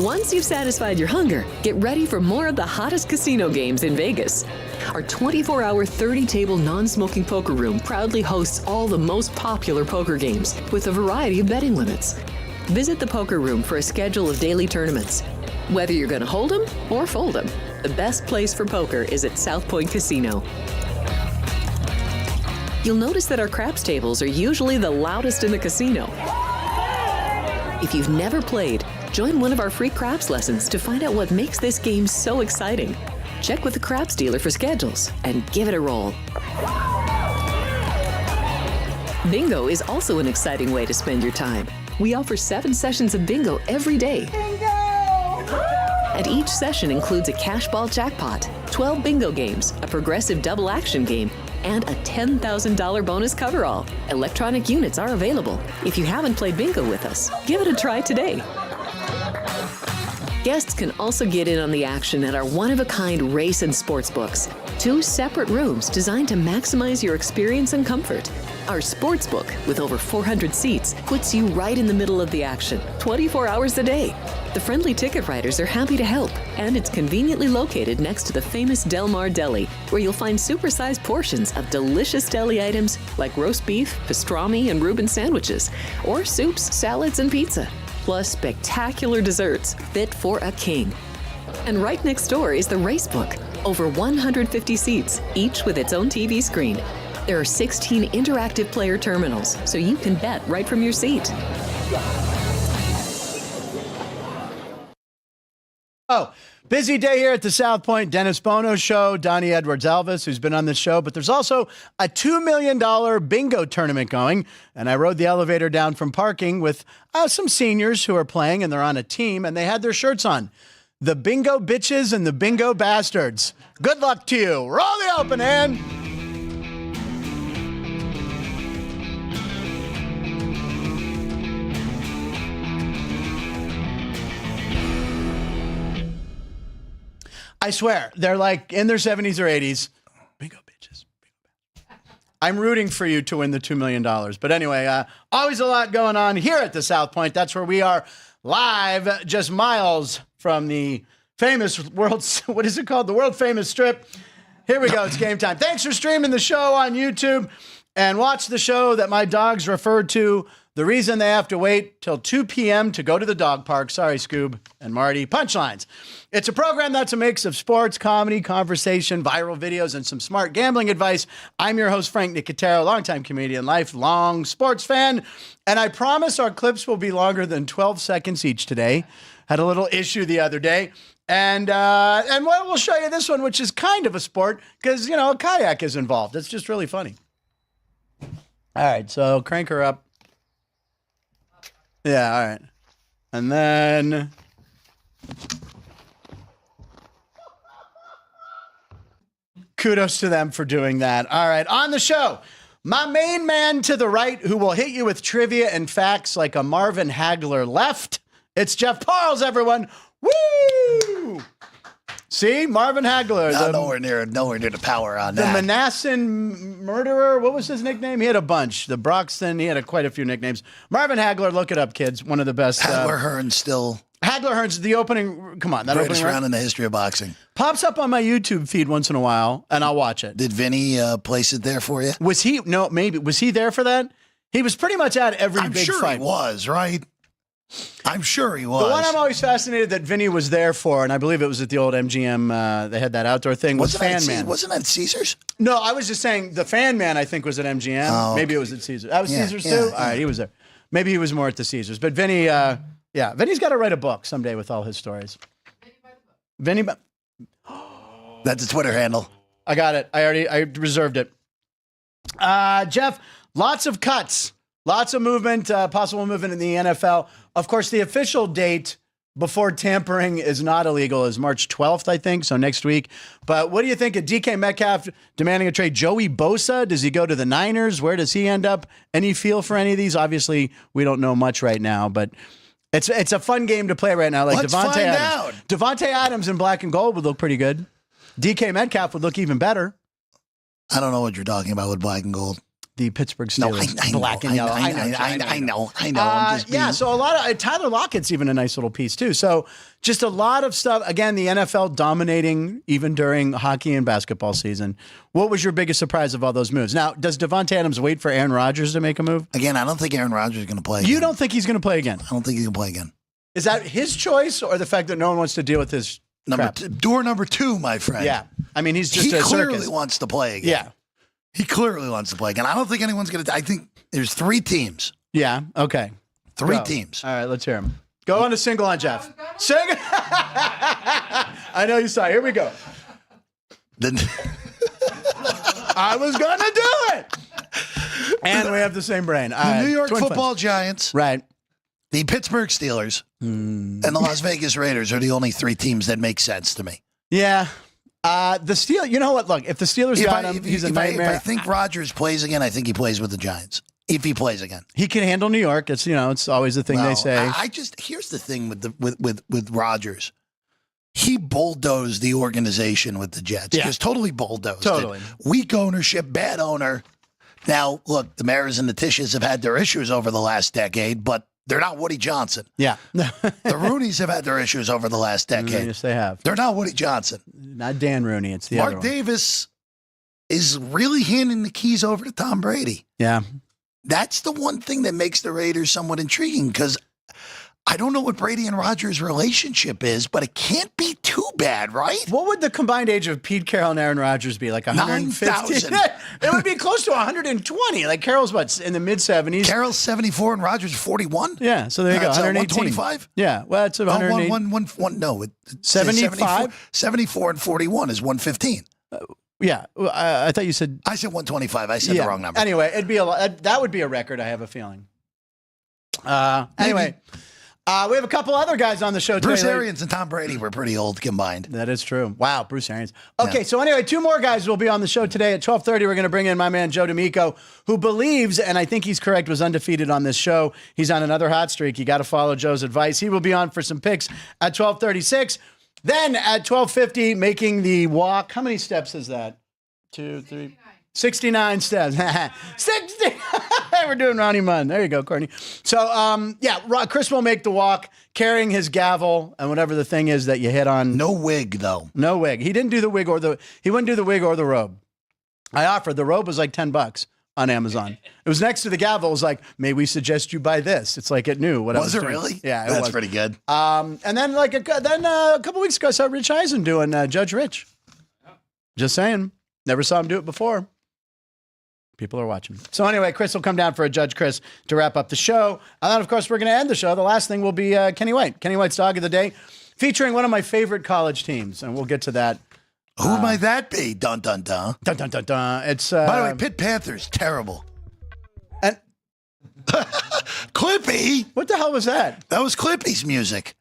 Once you've satisfied your hunger, get ready for more of the hottest casino games in Vegas. Our 24-hour, 30-table non-smoking poker room proudly hosts all the most popular poker games with a variety of betting limits. Visit the poker room for a schedule of daily tournaments. Whether you're going to hold 'em or fold 'em, the best place for poker is at South Point Casino. You'll notice that our craps tables are usually the loudest in the casino. If you've never played, join one of our free craps lessons to find out what makes this game so exciting. Check with the craps dealer for schedules and give it a roll. Bingo is also an exciting way to spend your time. We offer 7 sessions of bingo every day. Bingo! And each session includes a cash ball jackpot, 12 bingo games, a progressive double action game, and a $10,000 bonus coverall. Electronic units are available. If you haven't played bingo with us, give it a try today. Guests can also get in on the action at our one-of-a-kind race and sports books. 2 separate rooms designed to maximize your experience and comfort. Our sports book, with over 400 seats, puts you right in the middle of the action, 24 hours a day. The friendly ticket writers are happy to help, and it's conveniently located next to the famous Del Mar Deli, where you'll find supersized portions of delicious deli items like roast beef, pastrami, and Reuben sandwiches, or soups, salads, and pizza. Plus spectacular desserts fit for a king. And right next door is the race book. Over 150 seats, each with its own TV screen. There are 16 interactive player terminals, so you can bet right from your seat. Oh, busy day here at the South Point Dennis Bono Show. Donnie Edwards Elvis, who's been on this show. But there's also a $2 million bingo tournament going. And I rode the elevator down from parking with some seniors who are playing, and they're on a team, and they had their shirts on. The Bingo Bitches and the Bingo Bastards. Good luck to you. Roll the open hand. I swear, they're like in their 70s or 80s. Bingo bitches. I'm rooting for you to win the $2 million. But anyway, always a lot going on here at the South Point. That's where we are live, just miles from the famous what is it called? The world famous strip. Here we go. It's game time. Thanks for streaming the show on YouTube and watch the show that my dogs referred to. The reason they have to wait till 2 p.m. to go to the dog park. Sorry, Scoob and Marty. Punchlines. It's a program that's a mix of sports, comedy, conversation, viral videos, and some smart gambling advice. I'm your host, Frank Nicotero, longtime comedian, lifelong sports fan. And I promise our clips will be longer than 12 seconds each today. Had a little issue the other day. And we'll show you this one, which is kind of a sport because, you know, a kayak is involved. It's just really funny. All right, so crank her up. Yeah, all right. And then... kudos to them for doing that. All right, on the show, my main man to the right who will hit you with trivia and facts like a Marvin Hagler left. It's Jeff Parles, everyone. Woo! See, Marvin Hagler. Nowhere near the power on that. The Manassan murderer. What was his nickname? He had a bunch. The Broxton. He had quite a few nicknames. Marvin Hagler. Look it up, kids. One of the best. Hagler Hearns still. Hagler Hearns. The opening. Come on, that greatest opening round in the history of boxing. Pops up on my YouTube feed once in a while, and I'll watch it. Did Vinny place it there for you? Was he? No, maybe. Was he there for that? He was pretty much at every big fight. fight. He was, right? I'm sure he was. The one I'm always fascinated that Vinny was there for, and I believe it was at the old MGM, they had that outdoor thing, was Fan Man. Wasn't that Caesars? No, I was just saying the Fan Man, I think, was at MGM. Oh, maybe it was at Caesars. That was Caesars too? All right, he was there. Maybe he was more at the Caesars. But Vinny, Vinny's got to write a book someday with all his stories. Vinny, that's a Twitter handle. I got it. I reserved it. Jeff, lots of cuts. Lots of movement, possible movement in the NFL. Of course, the official date before tampering is not illegal is March 12th, I think, so next week. But what do you think of DK Metcalf demanding a trade? Joey Bosa, does he go to the Niners? Where does he end up? Any feel for any of these? Obviously, we don't know much right now, but it's a fun game to play right now. Like Let's find out. Devante Adams in black and gold would look pretty good. DK Metcalf would look even better. I don't know what you're talking about with black and gold. the Pittsburgh No, Steelers, black and yellow. I know. I'm just being, So a lot of Tyler Lockett's even a nice little piece too. So just a lot of stuff. Again, the NFL dominating even during hockey and basketball season. What was your biggest surprise of all those moves? Now, does Devante Adams wait for Aaron Rodgers to make a move? Again, I don't think Aaron Rodgers is going to play again. You don't think he's going to play again? I don't think he's going to play again. Is that his choice or the fact that no one wants to deal with his crap? Door number 2, my friend. Yeah. I mean, he's just he a clearly circus. wants to play again. Yeah. He clearly wants to play again. I don't think anyone's going to. I think there's 3 teams. Yeah. Okay. 3 Go. teams. All right. Let's hear him. Go on a single on Jeff. Single. I know you saw it. Here we go. Then I was going to do it. And we have the same brain. the New York Football Giants, Right. the Pittsburgh Steelers, and the Las Vegas Raiders are the only 3 teams that make sense to me. Yeah. The Steelers, you know what? Look, if the Steelers got him, he's a nightmare. If I think Rodgers plays again, I think he plays with the Giants. If he plays again, He can handle New York. It's, it's always the thing they say. Here's the thing with Rodgers. He bulldozed the organization with the Jets. Yeah. Just totally bulldozed Totally. it. Weak ownership, bad owner. Now, look, the Maras and the Tishes have had their issues over the last decade, but they're not Woody Johnson. Yeah. The Rooneys have had their issues over the last decade. Yes, they have. They're not Woody Johnson. Not Dan Rooney. It's the other Mark one. Davis is really handing the keys over to Tom Brady. Yeah. That's the one thing that makes the Raiders somewhat intriguing because I don't know what Brady and Rodgers' relationship is, but it can't be too bad, right? What would the combined age of Pete Carroll and Aaron Rodgers be? Like 150? 9,000. It would be close to 120. Like Carroll's what, in the mid-70s? Carroll's 74 and Rodgers 41? Yeah, so there you go, That's 118. 125? Yeah, well, it's 108. No, 75? 74 and 41 is 115. Yeah, I thought you said... I said 125. I said the wrong number. Anyway, it'd be that would be a record, I have a feeling. Anyway, we have a couple other guys on the show today. Bruce Arians and Tom Brady were pretty old combined. That is true. Wow, Bruce Arians. Okay, so anyway, 2 more guys will be on the show today at 12:30. We're going to bring in my man Joe D'Amico, who believes, and I think he's correct, was undefeated on this show. He's on another hot streak. You got to follow Joe's advice. He will be on for some picks at 12:36. Then at 12:50, making the walk. How many steps is that? 2, 3, 69 steps. 60. We're doing Ronnie Munn. There you go, Courtney. So, Chris will make the walk, carrying his gavel and whatever the thing is that you hit on. No wig, though. No wig. He didn't do the wig he wouldn't do the wig or the robe. I offered. The robe was like $10 on Amazon. It was next to the gavel. It was like, may we suggest you buy this? It's like it knew what I was doing. Was it really? Yeah, it That's was. pretty good. And then a couple weeks ago, I saw Rich Eisen doing Judge Rich. Just saying. Never saw him do it before. People are watching. So anyway, Chris will come down for a Judge Chris to wrap up the show. And then, of course, we're going to end the show. The last thing will be Kenny White. Kenny White's Dog of the Day, featuring one of my favorite college teams. And we'll get to that. Who might that be? Dun, dun, dun. Dun, dun, dun, dun. It's, By the way, Pitt Panthers, terrible. And Clippy. what the hell was that? That was Clippy's music.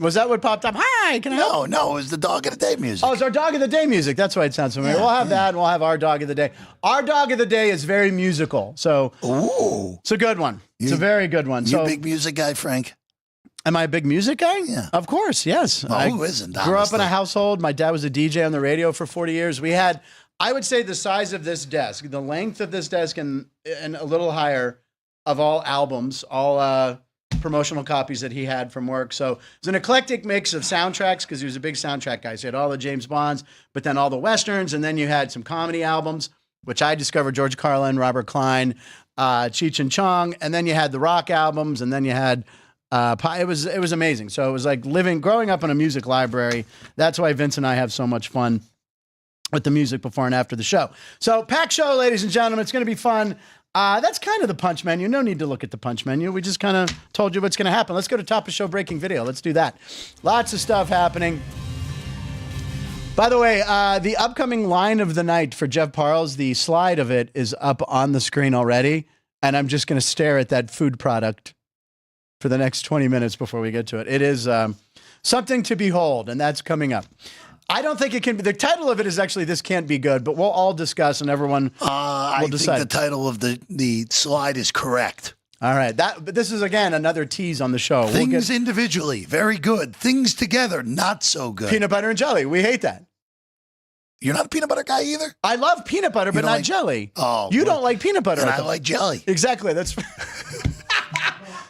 Was that what popped up? Hi, can I help? No, it was the Dog of the Day music. Oh, it's our Dog of the Day music. That's why it sounds familiar. We'll have that, and we'll have our Dog of the Day. Our Dog of the Day is very musical, so Ooh. it's a good one. It's a very good one. You So, a big music guy, Frank? am I a big music guy? Yeah. Of course, yes. Well, who isn't, Grew up in honestly? a household. My dad was a DJ on the radio for 40 years. We had, I would say, the size of this desk, the length of this desk, and a little higher of all albums, all promotional copies that he had from work. So it was an eclectic mix of soundtracks because he was a big soundtrack guy. So he had all the James Bonds, but then all the Westerns, and then you had some comedy albums, which I discovered George Carlin, Robert Klein, Cheech and Chong, and then you had the rock albums, and then you had it was amazing. So it was like growing up in a music library. That's why Vince and I have so much fun with the music before and after the show. So packed show, ladies and gentlemen. It's going to be fun. That's kind of the punch menu. No need to look at the punch menu. We just kind of told you what's going to happen. Let's go to top of show breaking video. Let's do that. Lots of stuff happening. By the way, the upcoming line of the night for Jeff Parles, the slide of it is up on the screen already. And I'm just going to stare at that food product for the next 20 minutes before we get to it. It is something to behold, and that's coming up. I don't think it can be. The title of it is actually This Can't Be Good, but we'll all discuss and everyone will decide. I think the title of the slide is correct. All right. But this is, again, another tease on the show. Things individually, very good. Things together, not so good. Peanut butter and jelly. We hate that. You're not a peanut butter guy either? I love peanut butter, but don't not like- jelly. Oh, you well, don't like peanut butter. And I I thought. like jelly. Exactly. That's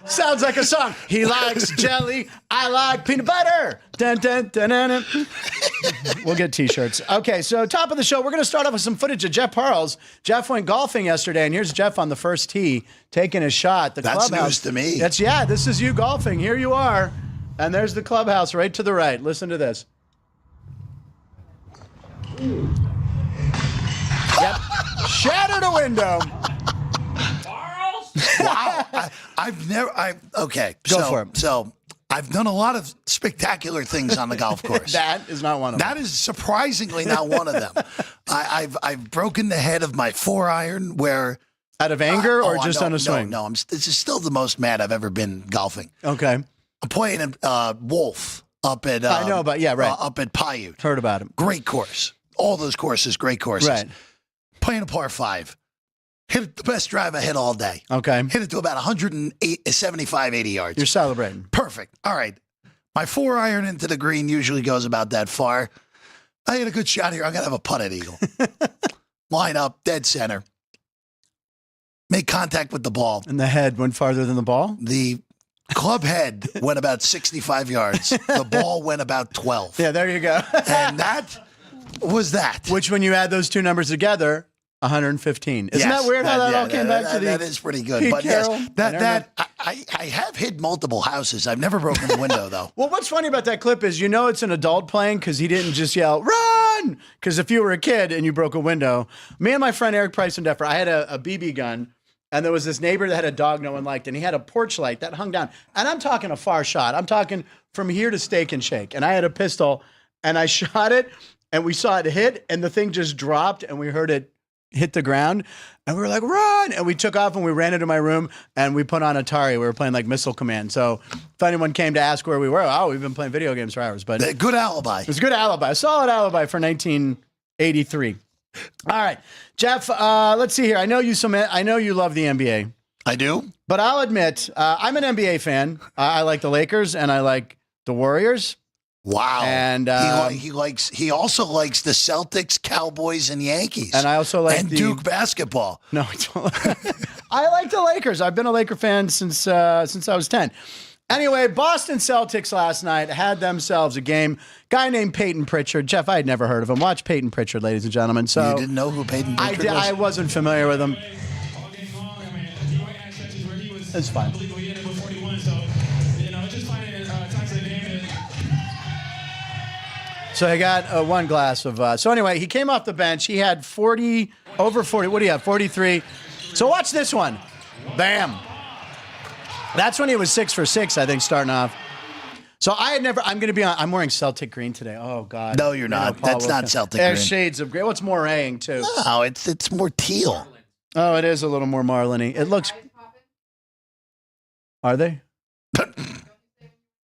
sounds like a song. He likes jelly. I like peanut butter. Dun, dun, dun, dun, dun. We'll get T-shirts. Okay, so top of the show, we're going to start off with some footage of Jeff Parles. Jeff went golfing yesterday, and here's Jeff on the first tee taking a shot. The That's clubhouse. news to me. This is you golfing. Here you are, and there's the clubhouse right to the right. Listen to this. Yep. Shattered a window. Wow. Okay. Go for it. So I've done a lot of spectacular things on the golf course. That is not one of them. That is surprisingly not one of them. I've broken the head of my 4-iron where. Out of anger or just no, on a swing? No, this is still the most mad I've ever been golfing. Okay. I'm playing Wolf up at. I know, but yeah, right. Up at Paiute. Heard about him. Great course. All those courses, great courses. Right. Playing a par 5. Hit the best drive I hit all day. Okay. Hit it to about 75, 80 yards. You're celebrating. Perfect. All right. My 4-iron into the green usually goes about that far. I hit a good shot here. I'm going to have a putt at eagle. Line up, dead center. Make contact with the ball. And the head went farther than the ball? The club head went about 65 yards. The ball went about 12. Yeah, there you go. And that was that. Which, when you add those two numbers together, 115. Isn't that weird how that all came back to the That is pretty good. Pete But Carroll yes, I have hit multiple houses. I've never broken the window, though. Well, what's funny about that clip is it's an adult playing because he didn't just yell, run! Because if you were a kid and you broke a window, me and my friend Eric Preisendeffer, I had a BB gun, and there was this neighbor that had a dog no one liked, and he had a porch light that hung down. And I'm talking a far shot. I'm talking from here to Steak and Shake. And I had a pistol, and I shot it, and we saw it hit, and the thing just dropped, and we heard it hit the ground, and we were like, run! And we took off, and we ran into my room, and we put on Atari. We were playing like Missile Command. So if anyone came to ask where we were, we've been playing video games for hours. But A good alibi. it was a good alibi, a solid alibi for 1983. All right, Jeff, let's see here. I know you love the NBA. I do? But I'll admit, I'm an NBA fan. I like the Lakers, and I like the Warriors. Wow. And he also likes the Celtics, Cowboys, and Yankees. And I also like Duke basketball. No, I don't. I like the Lakers. I've been a Laker fan since I was 10. Anyway, Boston Celtics last night had themselves a game. Guy named Peyton Pritchard. Jeff, I had never heard of him. Watch Peyton Pritchard, ladies and gentlemen. So You didn't know who Peyton Pritchard was? I wasn't familiar with him. It's fine. So he got one glass of. So anyway, he came off the bench. He had over 40. What do you have? 43. So watch this one. Bam. That's when he was 6 for 6, I think, starting off. So I'm going to be on. I'm wearing Celtic green today. Oh God. No, you're not. That's not Celtic green. There's shades of gray. What's Morang too? No, it's more teal. Oh, it is a little more marlin-y. It looks. Are they?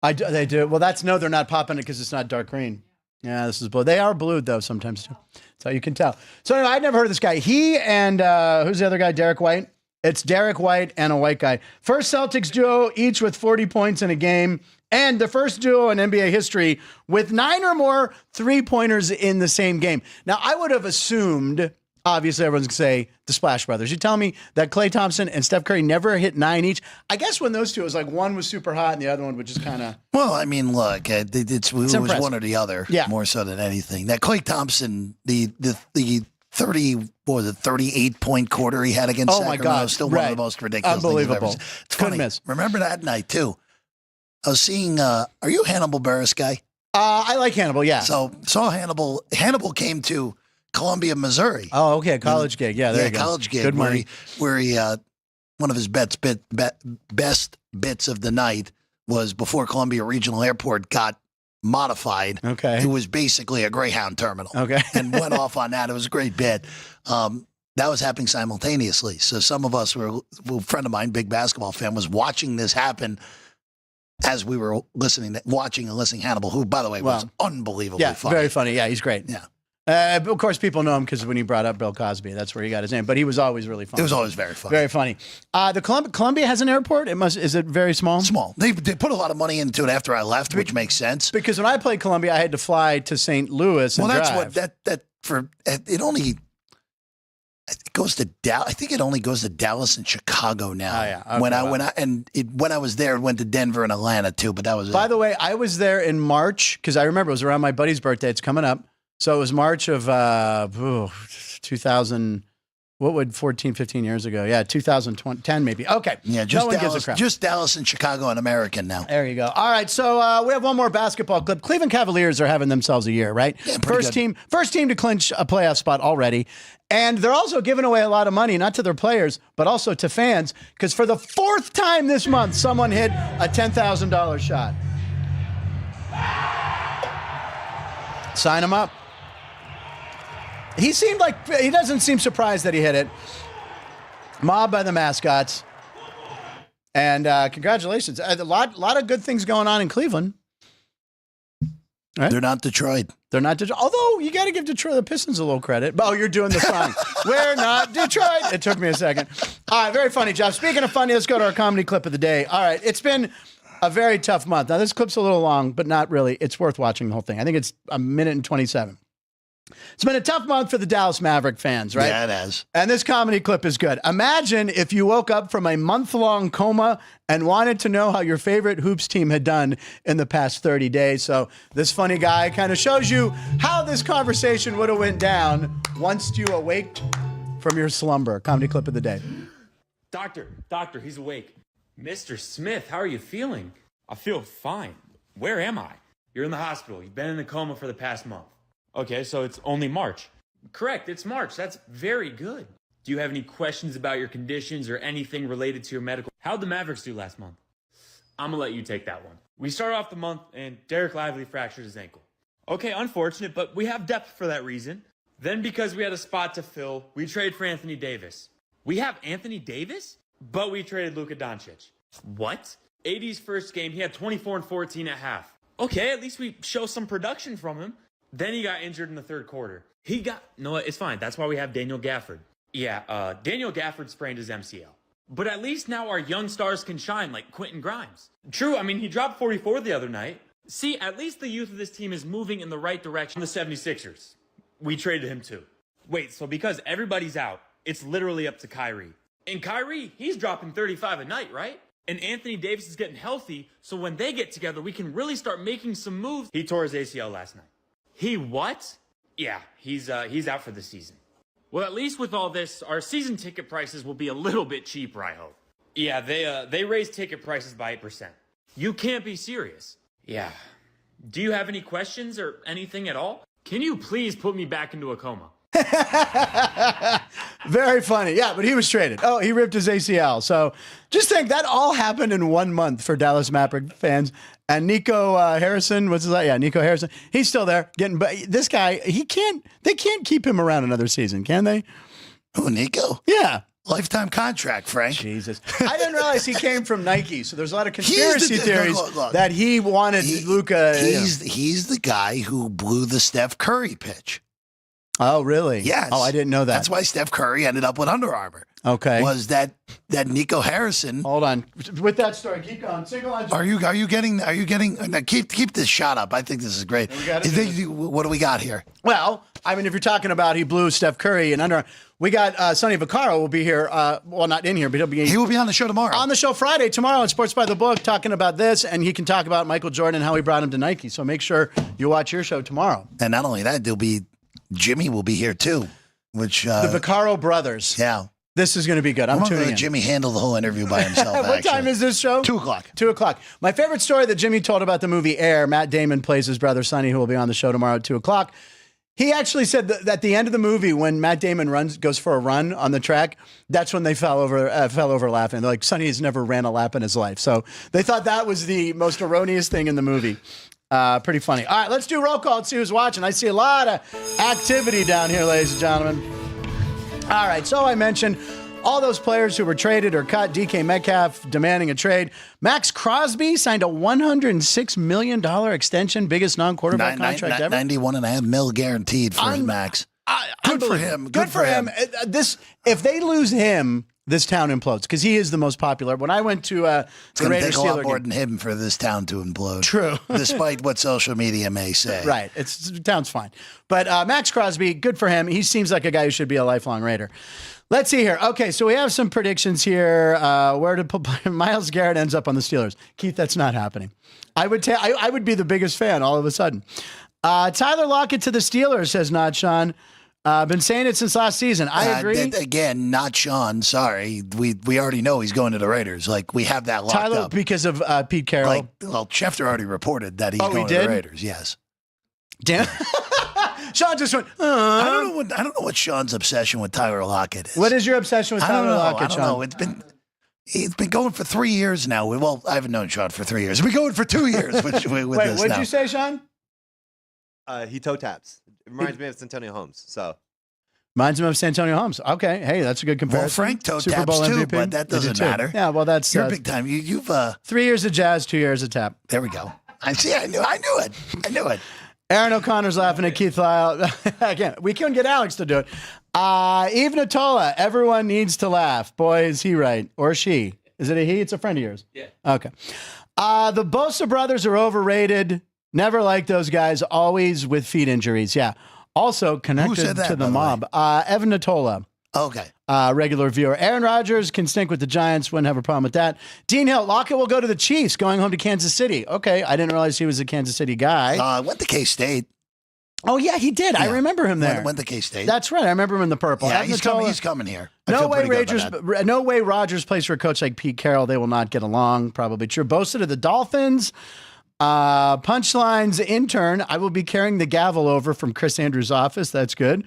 They do. Well, they're not popping it because it's not dark green. Yeah, this is blue. They are blued though sometimes too. That's how you can tell. So anyway, I'd never heard of this guy. He and who's the other guy? Derek White. It's Derek White and a white guy. First Celtics duo, each with 40 points in a game, and the first duo in NBA history with 9 or more three-pointers in the same game. Now, I would have assumed, obviously everyone's going to say the Splash Brothers. You tell me that Klay Thompson and Steph Curry never hit 9 each. I guess when those two, it was like one was super hot and the other one would just kind of... Well, I mean, look, it was one or the other, more so than anything. That Klay Thompson, the 38-point quarter he had against Sacramento, God. still one of the most ridiculous Unbelievable. things I've ever seen. It's funny. Miss. Remember that night, too? I was seeing, are you a Hannibal Buress guy? I like Hannibal, yeah. So saw Hannibal. Hannibal came to Columbia, Missouri. Oh, okay, college gig. Yeah, there you go. College gig. Good money. Where he one of his best bits of the night was before Columbia Regional Airport got modified. Okay. It was basically a Greyhound terminal. Okay. And went off on that. It was a great bit. That was happening simultaneously. So some of us a friend of mine, big basketball fan, was watching this happen as we were watching and listening Hannibal, who, by the way, was unbelievably funny. Very funny. Yeah, he's great. Yeah. Of course, people know him because when he brought up Bill Cosby, that's where he got his name. But he was always really funny. It was always very funny. Very funny. The Columbia has an airport. Is it very small? Small. They put a lot of money into it after I left, which makes sense. Because when I played Columbia, I had to fly to St. Louis and drive. That it only. It goes to Dallas. I think it only goes to Dallas and Chicago now. Oh, yeah. Okay, when I was there, it went to Denver and Atlanta too. But that was By the way, I was there in March because I remember it was around my buddy's birthday. It's coming up, so it was March of 2000. What would 14, 15 years ago? Yeah, 2010 maybe. Okay. Yeah, just Dallas and Chicago and American now. There you go. All right, so we have one more basketball clip. Cleveland Cavaliers are having themselves a year, right? Yeah, first team to clinch a playoff spot already. And they're also giving away a lot of money, not to their players, but also to fans, because for the fourth time this month, someone hit a $10,000 shot. Sign him up. He doesn't seem surprised that he hit it. Mobbed by the mascots. And congratulations. A lot of good things going on in Cleveland. Right? They're not Detroit. Although you got to give Detroit the Pistons a little credit. Oh, you're doing the song. We're not Detroit. It took me a second. All right, very funny, Jeff. Speaking of funny, let's go to our comedy clip of the day. All right, it's been a very tough month. Now, this clip's a little long, but not really. It's worth watching the whole thing. I think it's a minute and 27. It's been a tough month for the Dallas Maverick fans, right? Yeah, it has. And this comedy clip is good. Imagine if you woke up from a month-long coma and wanted to know how your favorite hoops team had done in the past 30 days. So this funny guy kind of shows you how this conversation would have went down once you awaked from your slumber. Comedy clip of the day. Doctor, he's awake. Mr. Smith, how are you feeling? I feel fine. Where am I? You're in the hospital. You've been in a coma for the past month. Okay, so it's only March. Correct, it's March. That's very good. Do you have any questions about your conditions or anything related to your medical? How'd the Mavericks do last month? I'm gonna let you take that one. We start off the month and Derek Lively fractured his ankle. Okay, unfortunate, but we have depth for that reason. Then because we had a spot to fill, we trade for Anthony Davis. We have Anthony Davis? But we traded Luka Doncic. What? AD's first game, he had 24 and 14 at half. Okay, at least we show some production from him. Then he got injured in the third quarter. No, it's fine. That's why we have Daniel Gafford. Yeah, Daniel Gafford sprained his MCL. But at least now our young stars can shine like Quentin Grimes. True, I mean, he dropped 44 the other night. See, at least the youth of this team is moving in the right direction. The 76ers, we traded him too. Wait, so because everybody's out, it's literally up to Kyrie. And Kyrie, he's dropping 35 a night, right? And Anthony Davis is getting healthy, so when they get together, we can really start making some moves. He tore his ACL last night. He what? Yeah, he's out for the season. Well, at least with all this, our season ticket prices will be a little bit cheaper, I hope. Yeah, they raised ticket prices by 8%. You can't be serious. Yeah. Do you have any questions or anything at all? Can you please put me back into a coma? Very funny. Yeah, but he was traded. Oh, he ripped his ACL. So just think that all happened in 1 month for Dallas Maverick fans. And Nico Harrison, what's his name? Yeah, Nico Harrison. He's still there getting, but this guy, they can't keep him around another season, can they? Who, Nico? Yeah. Lifetime contract, Frank. Jesus. I didn't realize he came from Nike. So there's a lot of conspiracy theories that he wanted Luka. He's the guy who blew the Steph Curry pitch. Oh, really? Yes. Oh, I didn't know that. That's why Steph Curry ended up with Under Armour. Okay. Was that Nico Harrison? Hold on. With that story, keep going. Single line. Are you getting? Keep this shot up. I think this is great. What do we got here? Well, I mean, if you're talking about he blew Steph Curry and Under Armour, we got Sonny Vaccaro will be here. Well, not in here, but he will be on the show tomorrow. On the show Friday, tomorrow on Sports by the Book, talking about this, and he can talk about Michael Jordan and how he brought him to Nike. So make sure you watch your show tomorrow. And not only that, Jimmy will be here too. Which the Vaccaro brothers. Yeah. This is going to be good. I'm tuning in. Jimmy handle the whole interview by himself. What time is this show? 2 o'clock. 2 o'clock. My favorite story that Jimmy told about the movie Air, Matt Damon plays his brother Sonny, who will be on the show tomorrow at 2 o'clock. He actually said that at the end of the movie, when Matt Damon goes for a run on the track, that's when they fell over laughing. They're like, Sonny has never ran a lap in his life. So they thought that was the most erroneous thing in the movie. Pretty funny. All right, let's do roll call and see who's watching. I see a lot of activity down here, ladies and gentlemen. All right, so I mentioned all those players who were traded or cut. DK Metcalf demanding a trade. Max Crosby signed a $106 million extension, biggest non-quarterback contract ever. $91.5 million guaranteed for Max. Good for him. Good for him. If they lose him, this town implodes because he is the most popular. When I went to the Raiders Take a lot Steelers more game, than him for this town to implode. True. Despite what social media may say. Right. The town's fine. But Max Crosby, good for him. He seems like a guy who should be a lifelong Raider. Let's see here. Okay, so we have some predictions here. Where did Myles Garrett ends up on the Steelers? Keith, that's not happening. I would be the biggest fan all of a sudden. Tyler Lockett to the Steelers, says not Sean. Been saying it since last season. I agree. Again, not Sean. Sorry. We already know he's going to the Raiders. Like, we have that locked Tyler, up. because of Pete Carroll. Schefter already reported that he's going to the Raiders. Yes. Damn. Sean just went, I don't know what Sean's obsession with Tyler Lockett is. What is your obsession with Tyler Lockett, Sean? I don't know. He's been going for 3 years now. Well, I haven't known Sean for 3 years. We're going for 2 years with Wait, this what did now. you say, Sean? He toe taps. It reminds me of Santonio Holmes. So Reminds him of Santonio Holmes. Okay, hey, that's a good comparison. Well, Frank toe Super taps Bowl too, MVP. but that They did doesn't too. matter. Yeah, well, that's You're big time. You've 3 years of Jazz, 2 years of tap. there we go. I see. I knew it. Aaron O'Connor's laughing at Keith Lyle. Again, we couldn't get Alex to do it. Eve Natola, everyone needs to laugh. Boy, is he right. Or she. Is it a he? It's a friend of yours. Yeah. Okay. The Bosa brothers are overrated. Never liked those guys. Always with feet injuries. Yeah. Also connected said that, to the by the mob. Evan Natola. Okay. Regular viewer. Aaron Rodgers can stink with the Giants. Wouldn't have a problem with that. Dean Hill, Lockett will go to the Chiefs, going home to Kansas City. Okay, I didn't realize he was a Kansas City guy. Went to K-State. Oh, yeah, he did. I Yeah. remember him there. Went to K-State. That's right. I remember him in the purple. Yeah, Evan he's Natola- coming here. I No feel way, pretty good about that. No way Rodgers plays for a coach like Pete Carroll. They will not get along. Probably true. Bosa to the Dolphins. Punchlines intern. I will be carrying the gavel over from Chris Andrews' office. That's good.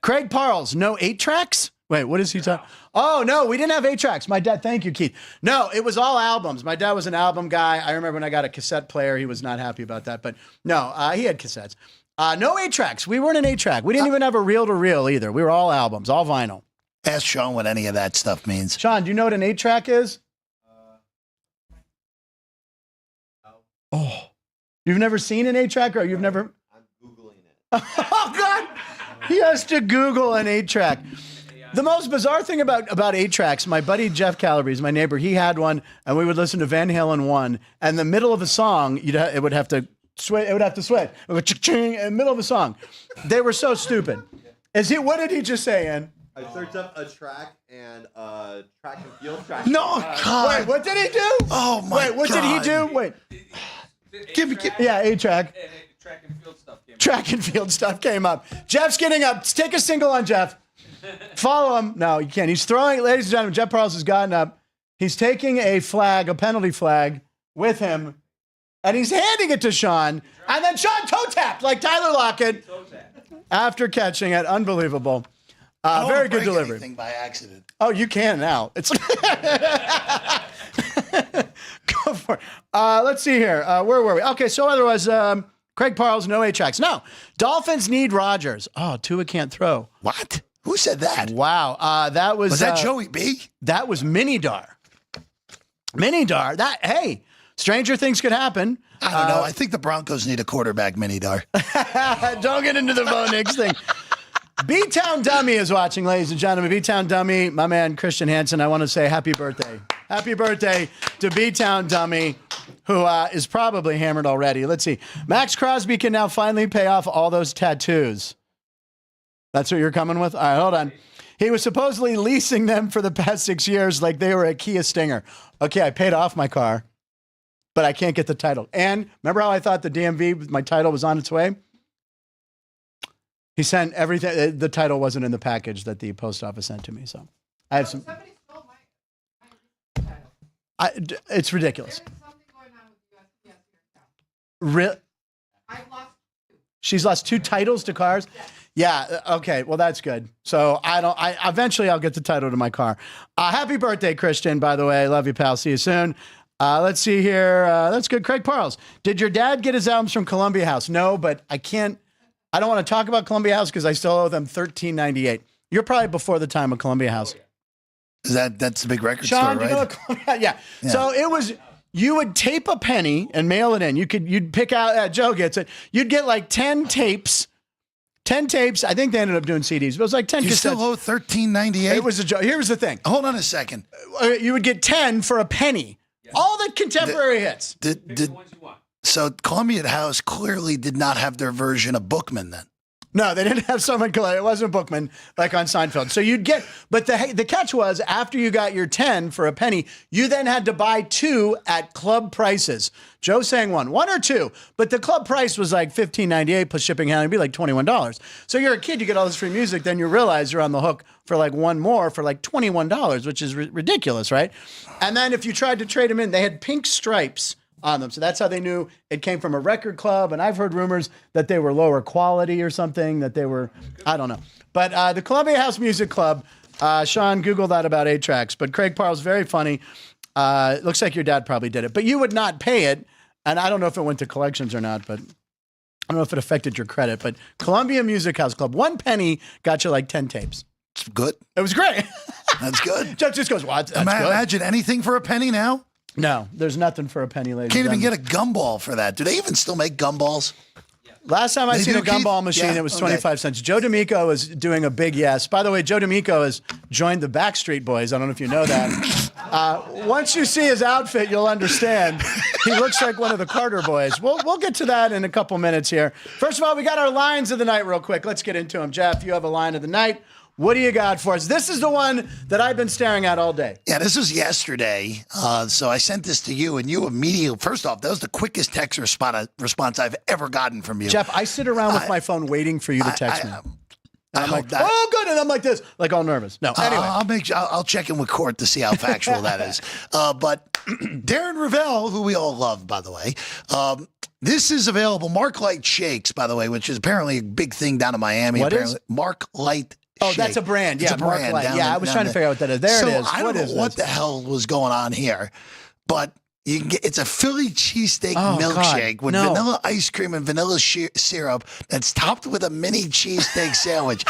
Craig Parles. No 8-tracks? Wait, what is he talking? Oh, no, we didn't have 8-tracks. My dad, thank you, Keith. No, it was all albums. My dad was an album guy. I remember when I got a cassette player, he was not happy about that. But no, he had cassettes. No 8-tracks. We weren't an 8-track. We didn't even have a reel-to-reel either. We were all albums, all vinyl. Ask Sean what any of that stuff means. Sean, do you know what an 8-track is? Oh, you've never seen an 8-track, or you've never? I'm Googling it. Oh, God. He has to Google an 8-track. The most bizarre thing about 8-tracks, my buddy Jeff Calabrese, my neighbor, he had one, and we would listen to Van Halen 1, and the middle of the song, it would have to switch. It would ching in the middle of the song. They were so stupid. What did he just say, Ian? I searched up a track and track and field track. No, God. Wait, what did he do? Oh, my Wait, what did he do? Wait. Give me. Yeah, 8-track. Track and field stuff came Track and field stuff came up. Jeff's getting up. Take a single on Jeff. Follow him. No, you can't. He's throwing, ladies and gentlemen, Jeff Parles has gotten up. He's taking a flag, a penalty flag, with him, and he's handing it to Sean. And then Sean toe tapped like Tyler Lockett after catching it. Unbelievable. I don't Very wanna good break delivery. anything by accident. Oh, you can now. It's go for it. Let's see here. Where were we? Okay, so otherwise, Craig Parles, no 8-tracks. No, Dolphins need Rodgers. Oh, Tua can't throw. What? Who said that? Wow, that was Was that Joey B? That was Minidar. Minidar. Hey, stranger things could happen. I don't know. I think the Broncos need a quarterback, Minidar. Don't get into the Bo Nix thing. B-Town Dummy is watching, ladies and gentlemen. B-Town Dummy, my man Christian Hansen. I want to say happy birthday. Happy birthday to B-Town Dummy, who is probably hammered already. Let's see. Max Crosby can now finally pay off all those tattoos. That's what you're coming with? All right, hold on. He was supposedly leasing them for the past 6 years like they were a Kia Stinger. Okay, I paid off my car, but I can't get the title. And remember how I thought the DMV, my title was on its way? He sent everything. The title wasn't in the package that the post office sent to me. So I have some. Somebody stole my title. It's ridiculous. There's something going on with USPS here in town. I've lost 2. She's lost 2 titles to cars. Yeah. Okay. Well, that's good. So eventually I'll get the title to my car. Happy birthday, Christian, by the way. Love you, pal. See you soon. Let's see here. That's good. Craig Parles. Did your dad get his albums from Columbia House? No, but I don't want to talk about Columbia House because I still owe them $13.98. You're probably before the time of Columbia House. That's a big record Sean, store, do right? you know what Columbia? Yeah. So it was. You would tape a penny and mail it in. You'd pick out. Joe gets it. You'd get like 10 tapes. 10 tapes. I think they ended up doing CDs, but it was like 10 You cassettes. still owe $13.98. It was a joke. Here was the thing. Hold on a second. You would get 10 for a penny. All the contemporary hits. So Columbia House clearly did not have their version of Bookman then. No, they didn't have someone collect. It wasn't Bookman like on Seinfeld. So you'd get, but the catch was after you got your 10 for a penny, you then had to buy 2 at club prices. Joe saying one or two, but the club price was like $15.98 plus shipping and handling, it'd be like $21. So you're a kid, you get all this free music, then you realize you're on the hook for like one more for like $21, which is ridiculous, right? And then if you tried to trade them in, they had pink stripes on them. So that's how they knew it came from a record club. And I've heard rumors that they were lower quality or something, that they were, I don't know. But the Columbia House Music Club, Sean, Google that about 8 tracks. But Craig Parles, very funny. Looks like your dad probably did it. But you would not pay it. And I don't know if it went to collections or not, but I don't know if it affected your credit. But Columbia Music House Club, 1 penny got you like 10 tapes. It's good. It was great. That's good. Jeff just goes, what? That's good. Imagine anything for a penny now? No, there's nothing for a penny, ladies. Can't even get a gumball for that. Do they even still make gumballs? Last time I seen a do, Keith? gumball machine, Yeah, it was okay. 25 cents. Joe D'Amico is doing a big yes. By the way, Joe D'Amico has joined the Backstreet Boys. I don't know if you know that. Once you see his outfit, you'll understand. He looks like one of the Carter boys. We'll get to that in a couple minutes here. First of all, we got our lines of the night real quick. Let's get into them. Jeff, you have a line of the night. What do you got for us? This is the one that I've been staring at all day. Yeah, this was yesterday. So I sent this to you, and you immediately, first off, that was the quickest text response I've ever gotten from you. Jeff, I sit around with my phone waiting for you to text me. I I'm hope like, that. oh, good. And I'm like this, like all nervous. No, anyway. I'll check in with court to see how factual that is. But Darren Ravel, who we all love, by the way, this is available. Mark Light Shakes, by the way, which is apparently a big thing down in Miami. What apparently. is? Mark Light. Oh, Shake. that's a brand. It's Yeah, a brand. Mark Light. Down Yeah, in- I was down trying to there. figure out what that is. There So it is. I don't know what the hell was going on here, but you can get, it's a Philly cheesesteak milkshake with vanilla ice cream and vanilla syrup that's topped with a mini cheesesteak sandwich.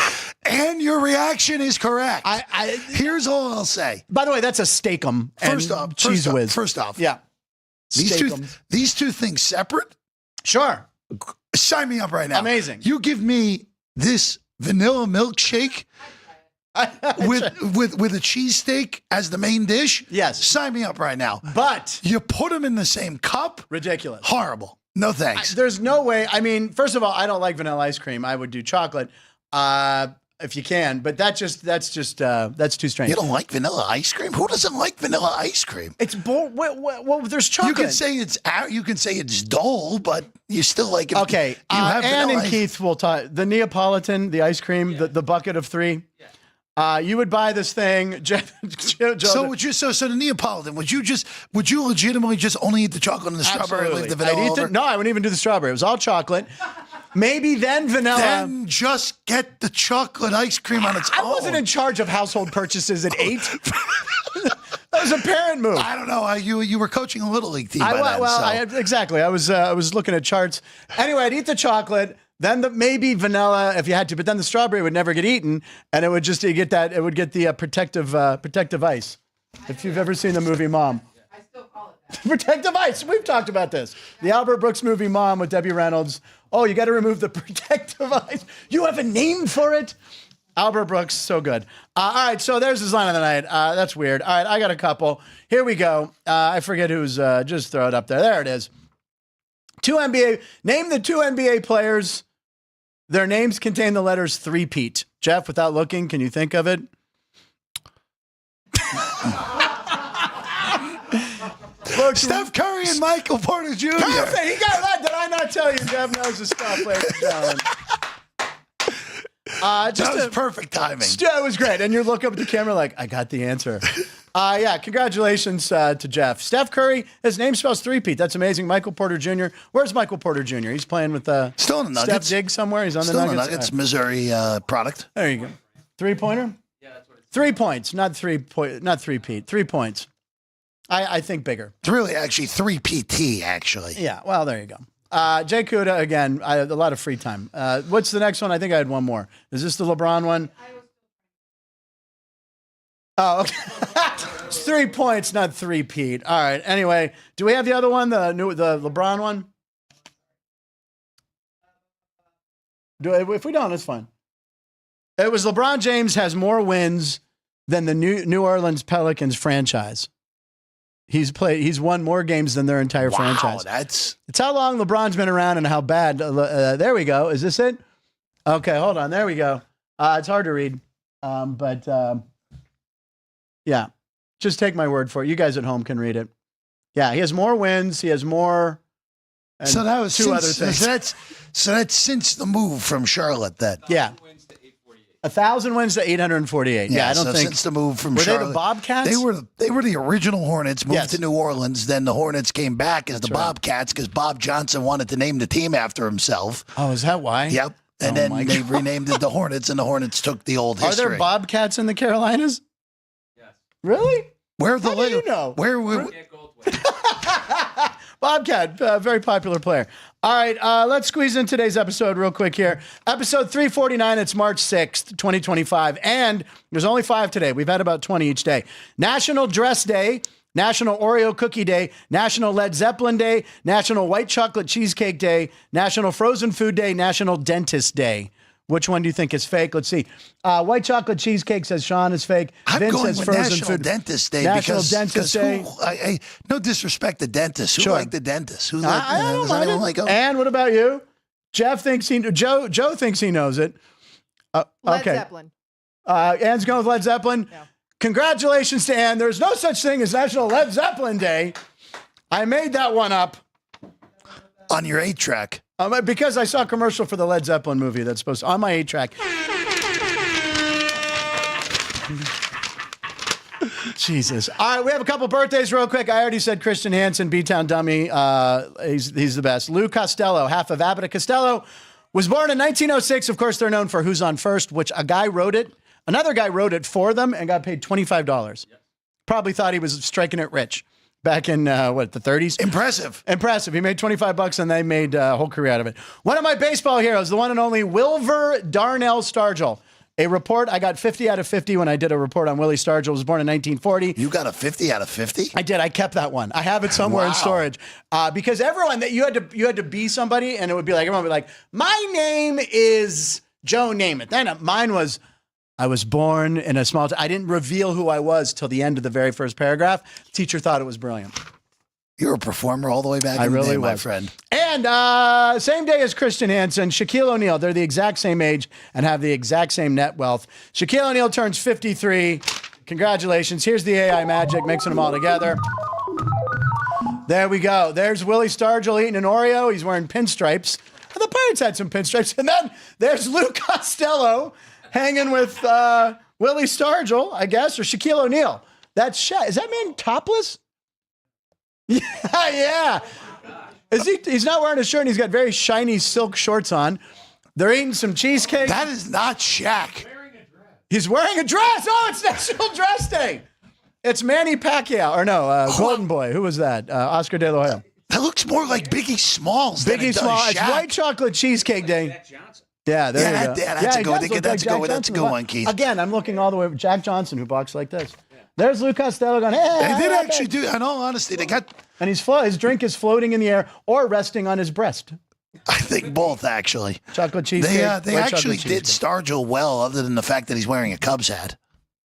And your reaction is correct. Here's all I'll say. By the way, that's a steakum. Cheese whiz. First off, yeah. These two things separate. Sure. Sign me up right now. Amazing. You give me this vanilla milkshake with a cheesesteak as the main dish. Yes. Sign me up right now. But You put them in the same cup. ridiculous. Horrible. No thanks. There's no way. I mean, first of all, I don't like vanilla ice cream. I would do chocolate if you can, but that's too strange. You don't like vanilla ice cream? Who doesn't like vanilla ice cream? It's well, there's chocolate. You can say it's dull, but you still like it. Okay, You have Ann vanilla and ice- Keith will talk. The Neapolitan, the ice cream, the bucket of 3. You would buy this thing. Joe, So the Neapolitan, would you legitimately just only eat the chocolate and the strawberry and leave the vanilla over? No, I wouldn't even do the strawberry. It was all chocolate. Maybe then vanilla. Then just get the chocolate ice cream on its own. I wasn't in charge of household purchases at 8. That was a parent move. I don't know. You were coaching a little league team by then. Exactly. I was looking at charts. Anyway, I'd eat the chocolate, then maybe vanilla if you had to, but then the strawberry would never get eaten, and it would just it would get the protective ice. If you've ever seen the movie Mom. I still call it that. Protective ice. We've talked about this. The Albert Brooks movie Mom with Debbie Reynolds. Oh, you got to remove the protective ice. You have a name for it? Albert Brooks, so good. All right, so there's his line of the night. That's weird. All right, I got a couple. Here we go. I forget who's, just throw it up there. There it is. Name the 2 NBA players. Their names contain the letters 3-peat. Jeff, without looking, can you think of it? Look, Steph Curry and Michael Porter Jr. Perfect. He got that. Did I not tell you? Jeff knows his stuff, ladies and gentlemen. That was perfect timing. Yeah, it was great. And you look up at the camera like, I got the answer. Yeah, congratulations to Jeff. Steph Curry, his name spells 3-peat. That's amazing. Michael Porter Jr. Where's Michael Porter Jr.? He's playing with still in the Nuggets. Steph Diggs somewhere. He's on Still the Nuggets. in the Nuggets, Missouri product. There you go. 3-pointer? Yeah, that's what it's 3 points, not 3-peat. 3 points. I think bigger. It's really actually 3PT, actually. Yeah, well, there you go. Jay Kuda, again, I had a lot of free time. What's the next one? I think I had one more. Is this the LeBron one? Oh, okay. It's 3 points, not 3-peat. All right. Anyway, do we have the other one, the LeBron one? If we don't, it's fine. It was LeBron James has more wins than the New Orleans Pelicans franchise. He's won more games than their entire franchise. It's how long LeBron's been around and how bad. There we go. Is this it? Okay, hold on. There we go. It's hard to read, but yeah, just take my word for it. You guys at home can read it. Yeah, he has more wins. He has more. And so that was two other things. So that's since the move from Charlotte. Yeah. 1,000 wins to 848. Yeah, I don't think since the move from Charlotte. Were they the Bobcats? They were the original Hornets, moved to New Orleans. Then the Hornets came back as Bobcats because Bob Johnson wanted to name the team after himself. Oh, is that why? Yep. And then they renamed it the Hornets, and the Hornets took the old history. Are there Bobcats in the Carolinas? Yes. Really? Where the How do you know? Where Bobcat, very popular player. All right, let's squeeze in today's episode real quick here. Episode 349, it's March 6th, 2025. And there's only 5 today. We've had about 20 each day. National Dress Day, National Oreo Cookie Day, National Led Zeppelin Day, National White Chocolate Cheesecake Day, National Frozen Food Day, National Dentist Day. Which one do you think is fake? Let's see. White chocolate cheesecake says Sean is fake. I'm Vince going says with frozen National food. Dentist Day National because Dentist Day. No disrespect to dentists. Who like the dentist? Who I don't mind it. like And what about you? Jeff thinks Joe thinks he knows it. Led Zeppelin. Ann's going with Led Zeppelin. Yeah. Congratulations to Ann. There's no such thing as National Led Zeppelin Day. I made that one up. On your 8-track. Because I saw a commercial for the Led Zeppelin movie that's supposed to, on my 8-track. Jesus. All right, we have a couple birthdays real quick. I already said Christian Hansen, B-Town Dummy. He's the best. Lou Costello, half of Abbott and Costello, was born in 1906. Of course, they're known for Who's on First, which a guy wrote it. Another guy wrote it for them and got paid $25. Yep. Probably thought he was striking it rich. Back in, the 30s? Impressive. He made $25 and they made a whole career out of it. One of my baseball heroes, the one and only Wilver Darnell Stargell. A report, I got 50 out of 50 when I did a report on Willie Stargell. Was born in 1940. You got a 50 out of 50? I did. I kept that one. I have it somewhere in storage. Because everyone, that you had to be somebody, and it would be like, everyone would be like, my name is Joe Namath. Then mine was, I was born in a small town. I didn't reveal who I was till the end of the very first paragraph. Teacher thought it was brilliant. You're a performer all the way back in the day, my friend. And same day as Christian Hansen, Shaquille O'Neal. They're the exact same age and have the exact same net wealth. Shaquille O'Neal turns 53. Congratulations. Here's the AI magic, mixing them all together. There we go. There's Willie Stargell eating an Oreo. He's wearing pinstripes. The Pirates had some pinstripes. And then there's Lou Costello hanging with Willie Stargell, I guess, or Shaquille O'Neal. That's Shaq. Is that man topless? Yeah. Is he? He's not wearing a shirt and he's got very shiny silk shorts on. They're eating some cheesecake. That is not Shaq. He's wearing a dress. Oh, it's National Dress Day. It's Manny Pacquiao. Or no, Golden Boy. Who was that? Oscar De La Hoya. That looks more like Biggie Smalls. Biggie Smalls. It's White Chocolate Cheesecake Day. Yeah, there you go. That's a good one, Keith. Again, I'm looking all the way. Jack Johnson, who boxed like this. There's Lou Costello going, hey. They did actually do, in all honesty, they got. And his drink is floating in the air or resting on his breast. I think both, actually. Chocolate cheesecake. They actually did Stargell well, other than the fact that he's wearing a Cubs hat.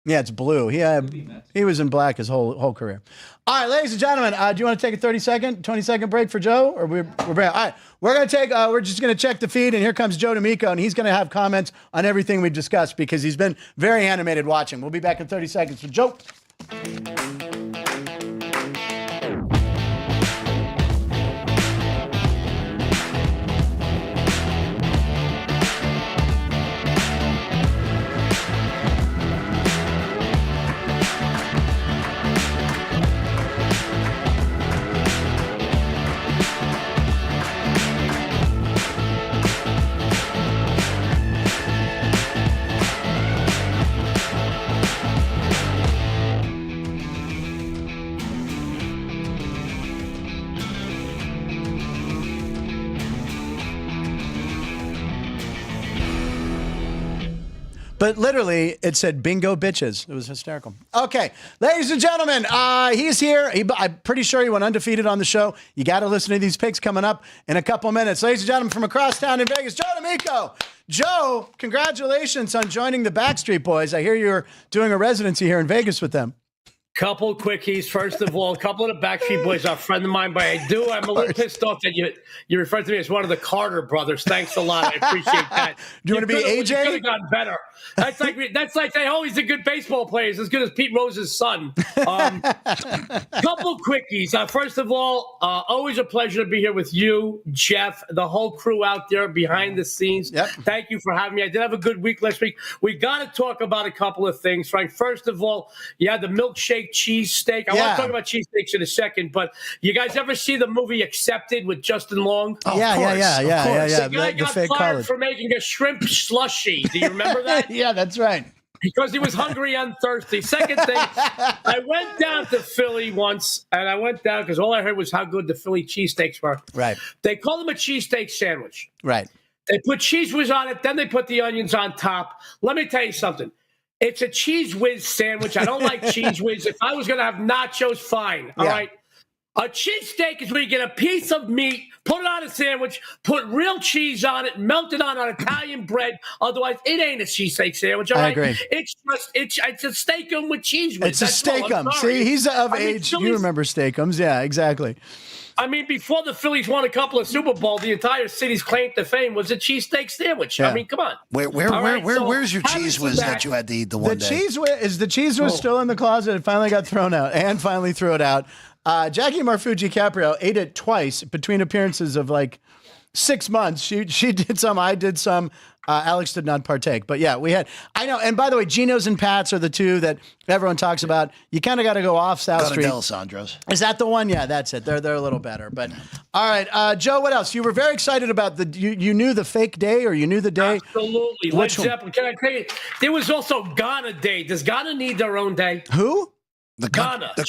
Yeah, it's blue. He was in black his whole career. All right, ladies and gentlemen, do you want to take a 20-second break for Joe? Or we're all right, we're just going to check the feed, and here comes Joe D'Amico, and he's going to have comments on everything we've discussed because he's been very animated watching. We'll be back in 30 seconds with Joe. But literally, it said bingo bitches. It was hysterical. Okay, ladies and gentlemen, he's here. I'm pretty sure he went undefeated on the show. You got to listen to these picks coming up in a couple minutes. Ladies and gentlemen, from across town in Vegas, Joe D'Amico. Joe, congratulations on joining the Backstreet Boys. I hear you're doing a residency here in Vegas with them. Couple quickies. First of all, a couple of the Backstreet Boys are a friend of mine, but I'm a little pissed off that you referred to me as one of the Carter brothers. Thanks a lot. I appreciate that. Do you want to be AJ? You could have gotten better. That's like saying, oh, he's a good baseball player. He's as good as Pete Rose's son. Couple quickies. First of all, always a pleasure to be here with you, Jeff, the whole crew out there behind the scenes. Yep. Thank you for having me. I did have a good week last week. We got to talk about a couple of things, Frank. First of all, you had the milkshake cheesesteak. I want to talk about cheesesteaks in a second, but you guys ever see the movie Accepted with Justin Long? Oh, Yeah. The guy The got fake fired college. for making a shrimp slushy. Do you remember that? Yeah, that's right. Because he was hungry and thirsty. Second thing, I went down to Philly once, and I went down because all I heard was how good the Philly cheesesteaks were. Right. They call them a cheesesteak sandwich. Right. They put cheese whiz on it, then they put the onions on top. Let me tell you something. It's a cheese whiz sandwich. I don't like cheese whiz. If I was going to have nachos, fine. All right. A cheesesteak is when you get a piece of meat, put it on a sandwich, put real cheese on it, melt it on Italian bread. Otherwise, it ain't a cheesesteak sandwich. All right? I agree. It's a steak-um with cheese whiz. It's a That's all. I'm steak-um. sorry. See, he's of age. Phillies- You remember steak-ums. Yeah, exactly. I mean, before the Phillies won a couple of Super Bowls, the entire city's claim to fame was a cheesesteak sandwich. Yeah. I mean, come on. Where's your having cheese some whiz back- that you had to eat the one day? Is the cheese whiz still in the closet? It finally got thrown out and finally threw it out. Jackie Marfuji Caprio ate it twice between appearances of like 6 months. She did some, I did some. Alex did not partake, but yeah, we had. I know. And by the way, Geno's and Pat's are the two that everyone talks about. You kind of got to go off South Go to Street. D'Alessandro's. Is that the one? Yeah, that's it. They're a little better. But all right, Joe, what else? You were very excited about you knew the fake day, or you knew the day? Absolutely. Led Zeppelin. Can I tell you? There was also Ghana Day. Does Ghana need their own day? Who? Ghana. The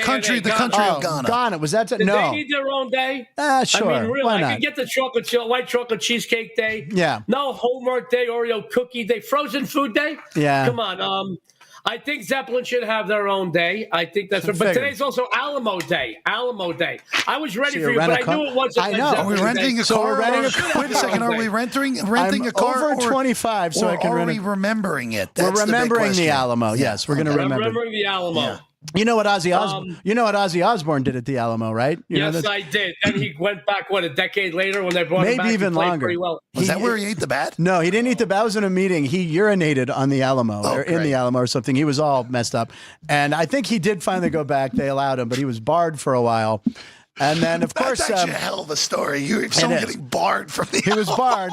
country Ghana. of Ghana. Ghana. Was that? Did No. they need their own day? Sure. I mean, really, Why I not? could get the white chocolate cheesecake day. Yeah. No homework day, Oreo cookie day, frozen food day. Yeah. Come on. I think Zeppelin should have their own day. I think that's right. But Figured. today's also Alamo Day. Alamo Day. I was ready So for you you, rent but a I car? knew it wasn't. I a know. Are we Zeppelin renting day. a So we're car? renting a or- car. Wait a second. Are we renting I'm a car? over 25, so or I can are rent we remembering it? We're That's the big remembering the question. Alamo. Yes, we're going to I'm remember. remembering the Alamo. Yeah. You know what Ozzy Osbourne did at the Alamo, right? You know Yes, that's- I did. And he went back, a decade later when they brought him Maybe back. He even played longer. Pretty well. Was that where he ate the bat? No, he didn't eat the bat. That was in a meeting. He urinated on the Alamo or in great. the Alamo or something. He was all messed up. And I think he did finally go back. They allowed him, but he was barred for a while. And then, of course, That's actually a hell of a story. Someone is. getting barred from the he was barred.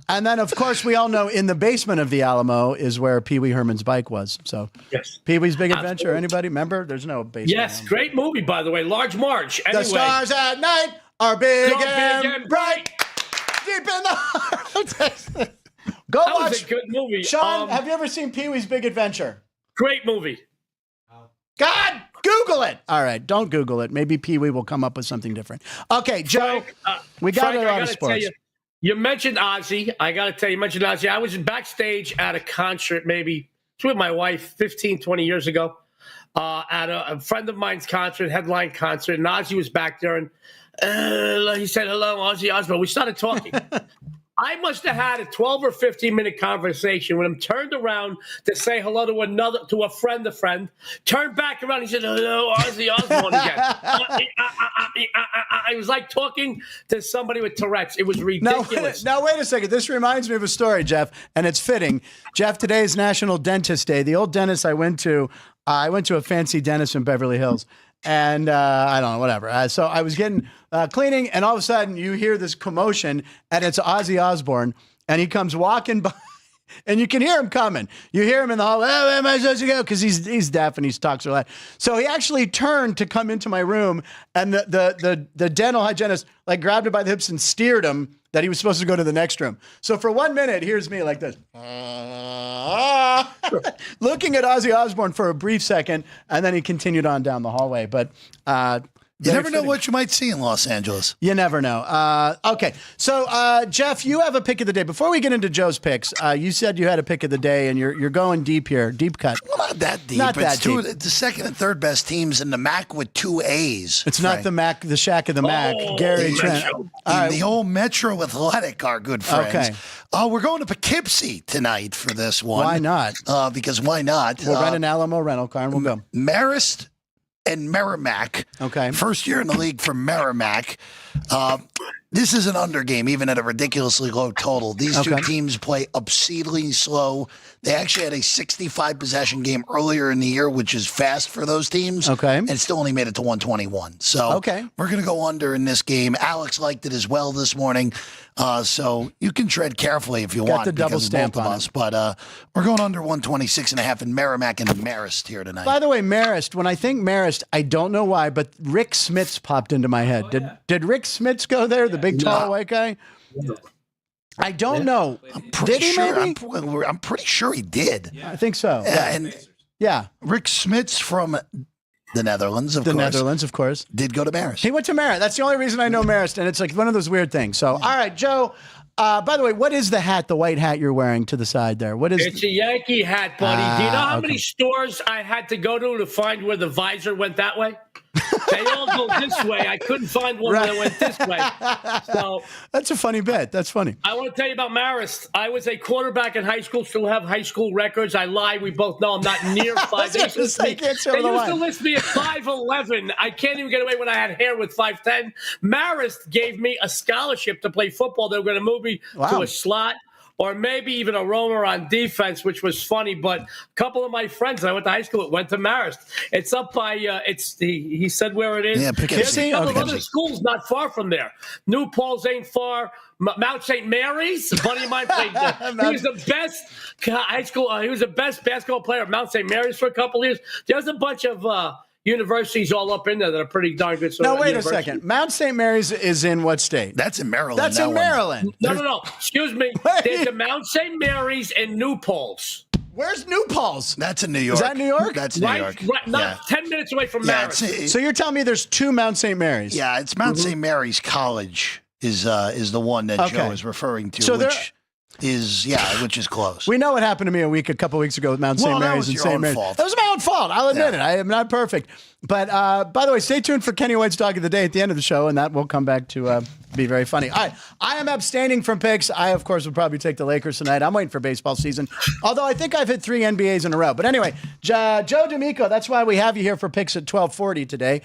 And then, of course, we all know in the basement of the Alamo is where Pee Wee Herman's bike was. So, Yes. Pee Wee's Big Adventure. Absolutely. Anybody remember? There's no basement. Yes, Alamo. great movie, by the way. Large March. Anyway, The stars at night are big, Go and bright, deep in the heart of Texas. Go That watch. was a good movie. Sean, have you ever seen Pee Wee's Big Adventure? Great movie. God, Google it. All right, don't Google it. Maybe Pee Wee will come up with something different. Okay, Joe, Frank, we got Frank, a I lot of gotta sports. tell you mentioned Ozzy. I got to tell you, mentioned Ozzy. I was backstage at a concert maybe with my wife 15, 20 years ago at a friend of mine's concert, headline concert, and Ozzy was back there, and he said, hello, Ozzy Osbourne. We started talking. I must have had a 12 or 15-minute conversation when I'm turned around to say hello to a friend, turned back around, he said, hello, Ozzy Osbourne again. I was like talking to somebody with Tourette's. It was ridiculous. Now, wait a second. This reminds me of a story, Jeff, and it's fitting. Jeff, today is National Dentist Day. The old dentist I went to a fancy dentist in Beverly Hills. And I don't know, whatever. So I was getting cleaning, and all of a sudden you hear this commotion, and it's Ozzy Osbourne, and he comes walking by, and you can hear him coming. You hear him in the hall. Oh, where am I supposed to go? Because he's deaf and he talks so loud. So he actually turned to come into my room, and the dental hygienist like grabbed him by the hips and steered him that he was supposed to go to the next room. So for 1 minute, here's me like this. Looking at Ozzy Osbourne for a brief second, and then he continued on down the hallway. But You never know what you might see in Los Angeles. You never know. Okay, so Jeff, you have a pick of the day. Before we get into Joe's picks, you said you had a pick of the day, and you're going deep here, deep cut. Well, not that deep. Not that deep. It's the second and third best teams in the MAC with 2 A's. It's not the MAC, the Shack of the MAC. Gary Trent. The old Metro Athletic, our good friends. Okay. We're going to Poughkeepsie tonight for this one. Why not? Because why not? We'll rent an Alamo rental car and we'll go. Marist and Merrimack. Okay. First year in the league for Merrimack. This is an under game, even at a ridiculously low total. These two teams play obscenely slow. They actually had a 65 possession game earlier in the year, which is fast for those teams. Okay. And still only made it to 121. So we're going to go under in this game. Alex liked it as well this morning. So you can tread carefully if you want. Got the double stamp both of on us. But we're going under 126.5 in Merrimack and Marist here tonight. By the way, Marist, when I think Marist, I don't know why, but Rick Smits popped into my head. Did Rick Smits go there, the big tall white guy? I don't know. Did he maybe? I'm pretty sure he did. I think so. And Rick Smits from the Netherlands, of course. Did go to Marist. He went to Marist. That's the only reason I know Marist, and it's like one of those weird things. So, all right, Joe. By the way, what is the hat, the white hat you're wearing to the side there? What is It's a Yankee hat, buddy. Do you know how many stores I had to go to find where the visor went that way? They all go this way. I couldn't find one that went this way. So that's a funny bit. That's funny. I want to tell you about Marist. I was a quarterback in high school, still have high school records. I lie. We both know I'm not near 5'8". They used to list me at 5'11". I can't even get away when I had hair with 5'10". Marist gave me a scholarship to play football. They were going to move me to a slot, or maybe even a roamer on defense, which was funny. But a couple of my friends I went to high school with went to Marist. It's up by, he said where it is. Yeah, There's a couple of other schools not far from there. New Paltz ain't far. Mount St. Mary's, a buddy of mine played there. He was the best high school, he was the best basketball player at Mount St. Mary's for a couple of years. There's a bunch of universities all up in there that are pretty darn good. Now, wait a second. Mount St. Mary's is in what state? That's in Maryland. That's in Maryland. No. Excuse me. There's a Mount St. Mary's in New Paltz. Where's New Paltz? That's in New York. Is that New York? That's New York. Right, not 10 minutes away from Marist. So you're telling me there's two Mount St. Mary's? Yeah, it's Mount St. Mary's College is the one that Joe is referring to, so which is close. We know what happened to me a couple weeks ago with Mount St. Mary's and St. Mary's. That was my own fault. I'll admit it. I am not perfect. But by the way, stay tuned for Kenny White's Dog of the Day at the end of the show, and that will come back to be very funny. All right, I am abstaining from picks. I, of course, will probably take the Lakers tonight. I'm waiting for baseball season, although I think I've hit 3 NBAs in a row. But anyway, Joe D'Amico, that's why we have you here for picks at 12:40 today.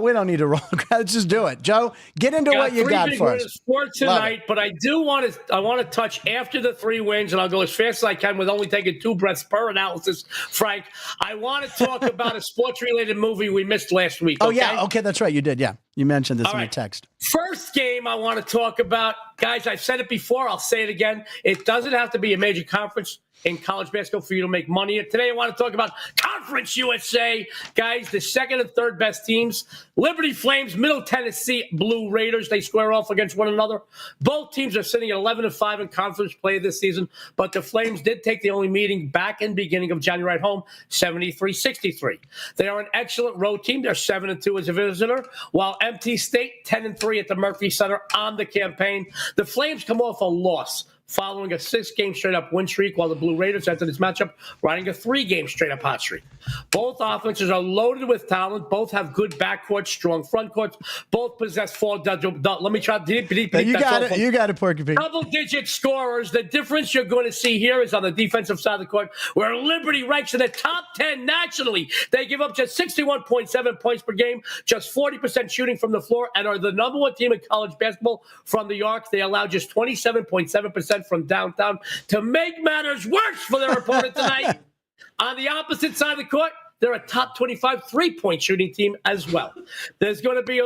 We don't need to roll. Let's just do it. Joe, get into what you got for us. Sport tonight, but I want to touch after the 3 wins, and I'll go as fast as I can with only taking 2 breaths per analysis, Frank. I want to talk about a sports-related movie we missed last week. Oh, yeah. Okay, that's right. You did, yeah. You mentioned this in your text. First game I want to talk about, guys, I've said it before. I'll say it again. It doesn't have to be a major conference in college basketball for you to make money. Today I want to talk about Conference USA. Guys, the second and third best teams, Liberty Flames, Middle Tennessee Blue Raiders, they square off against one another. Both teams are sitting at 11-5 in conference play this season, but the Flames did take the only meeting back in the beginning of January at home, 73-63. They are an excellent road team. They're 7-2 as a visitor, while MT State 10-3 at the Murphy Center on the campaign. The Flames come off a loss following a 6-game straight-up win streak, while the Blue Raiders enter this matchup riding a 3-game straight-up hot streak. Both offenses are loaded with talent. Both have good backcourts, strong front courts. Both possess let me try deep. You got it, Porky Pig. Double-digit scorers. The difference you're going to see here is on the defensive side of the court, where Liberty ranks in the top 10 nationally. They give up just 61.7 points per game, just 40% shooting from the floor, and are the number 1 team in college basketball from the arc. They allow just 27.7% from downtown. To make matters worse for their opponent tonight, on the opposite side of the court, they're a top 25 3-point shooting team as well. That's going to be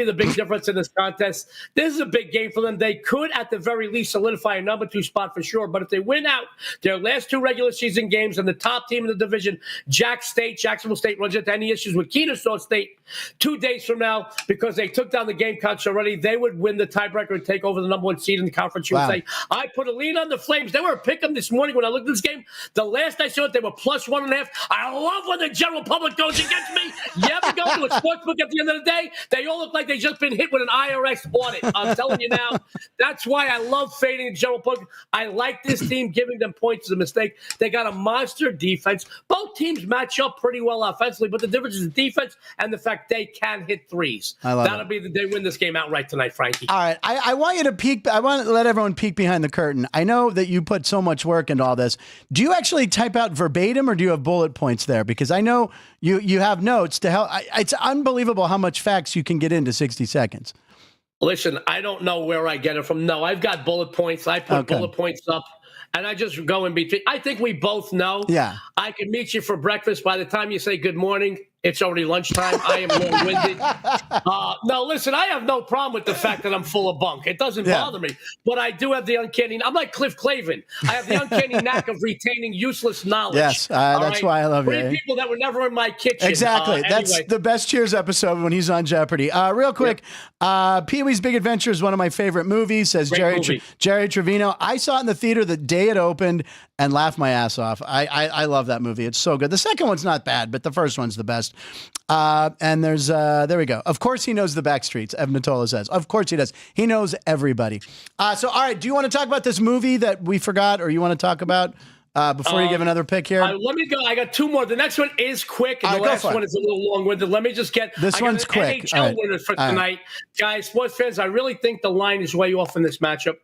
the big difference in this contest. This is a big game for them. They could, at the very least, solidify a number 2 spot for sure. But if they win out their last 2 regular season games and the top team in the division, Jacksonville State, runs into any issues with Kennesaw State 2 days from now because they took down the Gamecocks already, they would win the tiebreaker and take over the number 1 seed in the Conference USA. I put a lead on the Flames. They were a pick 'em this morning when I looked at this game. The last I saw it, they were plus 1.5. I love when the the general public goes against me. You ever go to a sports book at the end of the day? They all look like they just been hit with an IRS audit. I'm telling you now. That's why I love fading the general public. I like this team. Giving them points is a mistake. They got a monster defense. Both teams match up pretty well offensively, but the difference is the defense and the fact they can hit threes. That'll be the day win this game outright tonight, Frankie. All right. I want you to peek. I want to let everyone peek behind the curtain. I know that you put so much work into all this. Do you actually type out verbatim or do you have bullet points there? Because I know you have notes to help. It's unbelievable how much facts you can get into 60 seconds. Listen, I don't know where I get it from. No, I've got bullet points. I put bullet points up, and I just go in between. I think we both know. Yeah. I can meet you for breakfast. By the time you say good morning, it's already lunchtime. I am long-winded. No, listen, I have no problem with the fact that I'm full of bunk. It doesn't bother me. But I do have the uncanny. I'm like Cliff Clavin. I have the uncanny knack of retaining useless knowledge. Yes, that's why I love you. Three people that were never in my kitchen. Exactly. That's anyway. the best Cheers episode when he's on Jeopardy. Real quick, Pee-wee's Big Adventure is one of my favorite movies, says Jerry Trevino. I saw it in the theater the day it opened and laughed my ass off. I love that movie. It's so good. The second one's not bad, but the first one's the best. And there's, there we go. Of course he knows the back streets, Evan Matola says. Of course he does. He knows everybody. So, all right, do you want to talk about this movie that we forgot or you want to talk about before you give another pick here? Let me go. I got two more. The next one is quick, and the last one is a little long-winded. Let me just get this one's quick. NHL winner for tonight. Guys, sports fans, I really think the line is way off in this matchup.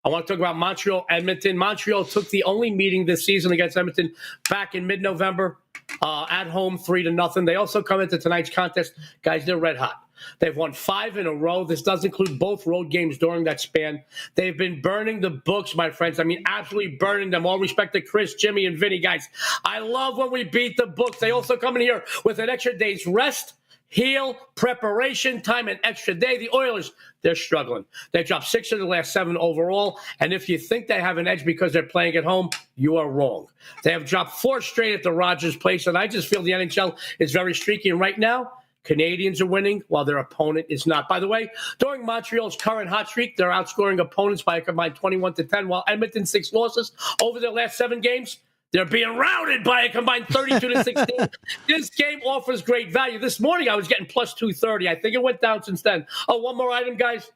I want to talk about Montreal, Edmonton. Montreal took the only meeting this season against Edmonton back in mid-November at home, 3-0. They also come into tonight's contest. Guys, they're red hot. They've won 5 in a row. This does include both road games during that span. They've been burning the books, my friends. I mean, absolutely burning them. All respect to Chris, Jimmy, and Vinny, guys. I love when we beat the books. They also come in here with an extra day's rest, heal, preparation time, an extra day. The Oilers, they're struggling. They dropped 6 of the last 7 overall. And if you think they have an edge because they're playing at home, you are wrong. They have dropped 4 straight at the Rogers Place. And I just feel the NHL is very streaky. And right now, Canadians are winning while their opponent is not. By the way, during Montreal's current hot streak, they're outscoring opponents by a combined 21-10, while Edmonton's 6 losses over their last 7 games, they're being routed by a combined 32-16. This game offers great value. This morning, I was getting plus 230. I think it went down since then. Oh, one more item, guys.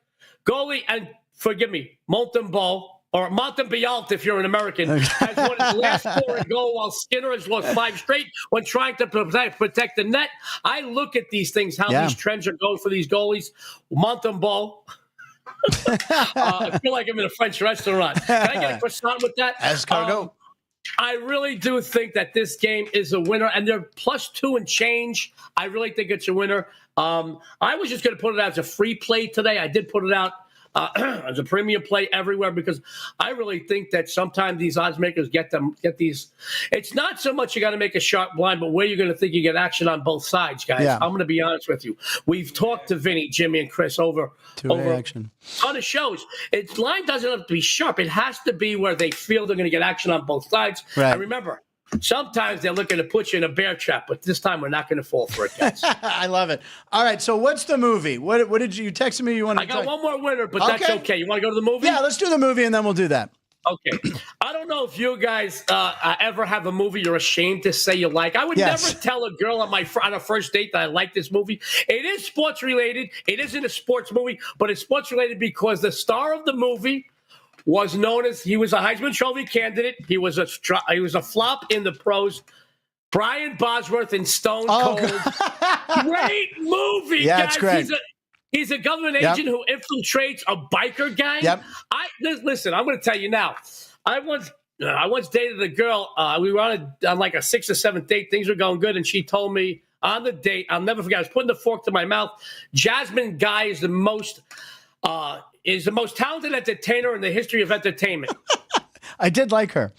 Goalie, and forgive me, Montembeault, or Montembeault if you're an American, has won his last 4 in goal while Skinner has lost 5 straight when trying to protect the net. I look at these things, how these trends are going for these goalies. Montembeault. I feel like I'm in a French restaurant. Can I get a croissant with that? Escargot. I really do think that this game is a winner, and they're plus 2 and change. I really think it's a winner. I was just going to put it out as a free play today. I did put it out as a premium play everywhere because I really think that sometimes these odds makers get these. It's not so much you got to make a sharp blind, but where you're going to think you get action on both sides, guys. Yeah. I'm going to be honest with you. We've talked to Vinny, Jimmy, and Chris over action on the shows. Its line doesn't have to be sharp. It has to be where they feel they're going to get action on both sides. Right. And remember, sometimes they're looking to put you in a bear trap, but this time we're not going to fall for it, guys. I love it. All right, so what's the movie? What did you text me? You want? I got one more winner, but that's okay. You want to go to the movie? Yeah, let's do the movie, and then we'll do that. Okay. I don't know if you guys ever have a movie you're ashamed to say you like. I would never tell a girl on a first date that I like this movie. It is sports related. It isn't a sports movie, but it's sports related because the star of the movie was known as, he was a Heisman Trophy candidate. He was a flop in the pros. Brian Bosworth in Stone Cold. Great movie, yeah, guys. It's great. He's a government agent who infiltrates a biker gang. Yep. Listen, I'm going to tell you now. I once dated a girl. We were on like a 6th or 7th date. Things were going good, and she told me on the date, I'll never forget, I was putting the fork to my mouth. Jasmine Guy is the most talented entertainer in the history of entertainment. I did like her.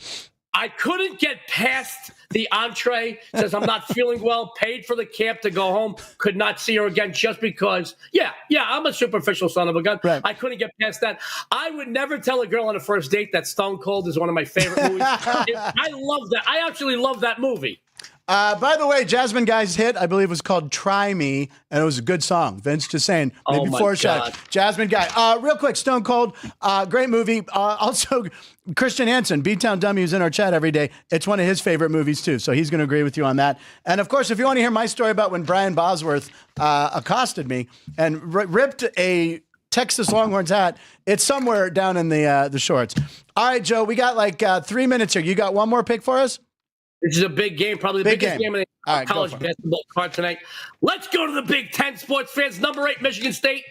I couldn't get past the entree. Says I'm not feeling well. Paid for the camp to go home. Could not see her again just because. Yeah, I'm a superficial son of a gun. Right. I couldn't get past that. I would never tell a girl on a first date that Stone Cold is one of my favorite movies. I love that. I actually love that movie. By the way, Jasmine Guy's hit, I believe, was called Try Me, and it was a good song. Vince just saying, maybe Oh, my 4 shots. God. Jasmine Guy. Real quick, Stone Cold, great movie. Also, Christian Hansen, B-Town Dummy, who's in our chat every day. It's one of his favorite movies, too, so he's going to agree with you on that. And, of course, if you want to hear my story about when Brian Bosworth accosted me and ripped a Texas Longhorns hat, it's somewhere down in the shorts. All right, Joe, we got like 3 minutes here. You got one more pick for us? This is a big game, probably the biggest game in All the right, go college for it. basketball card tonight. Let's go to the Big Ten, sports fans. Number 8, Michigan State.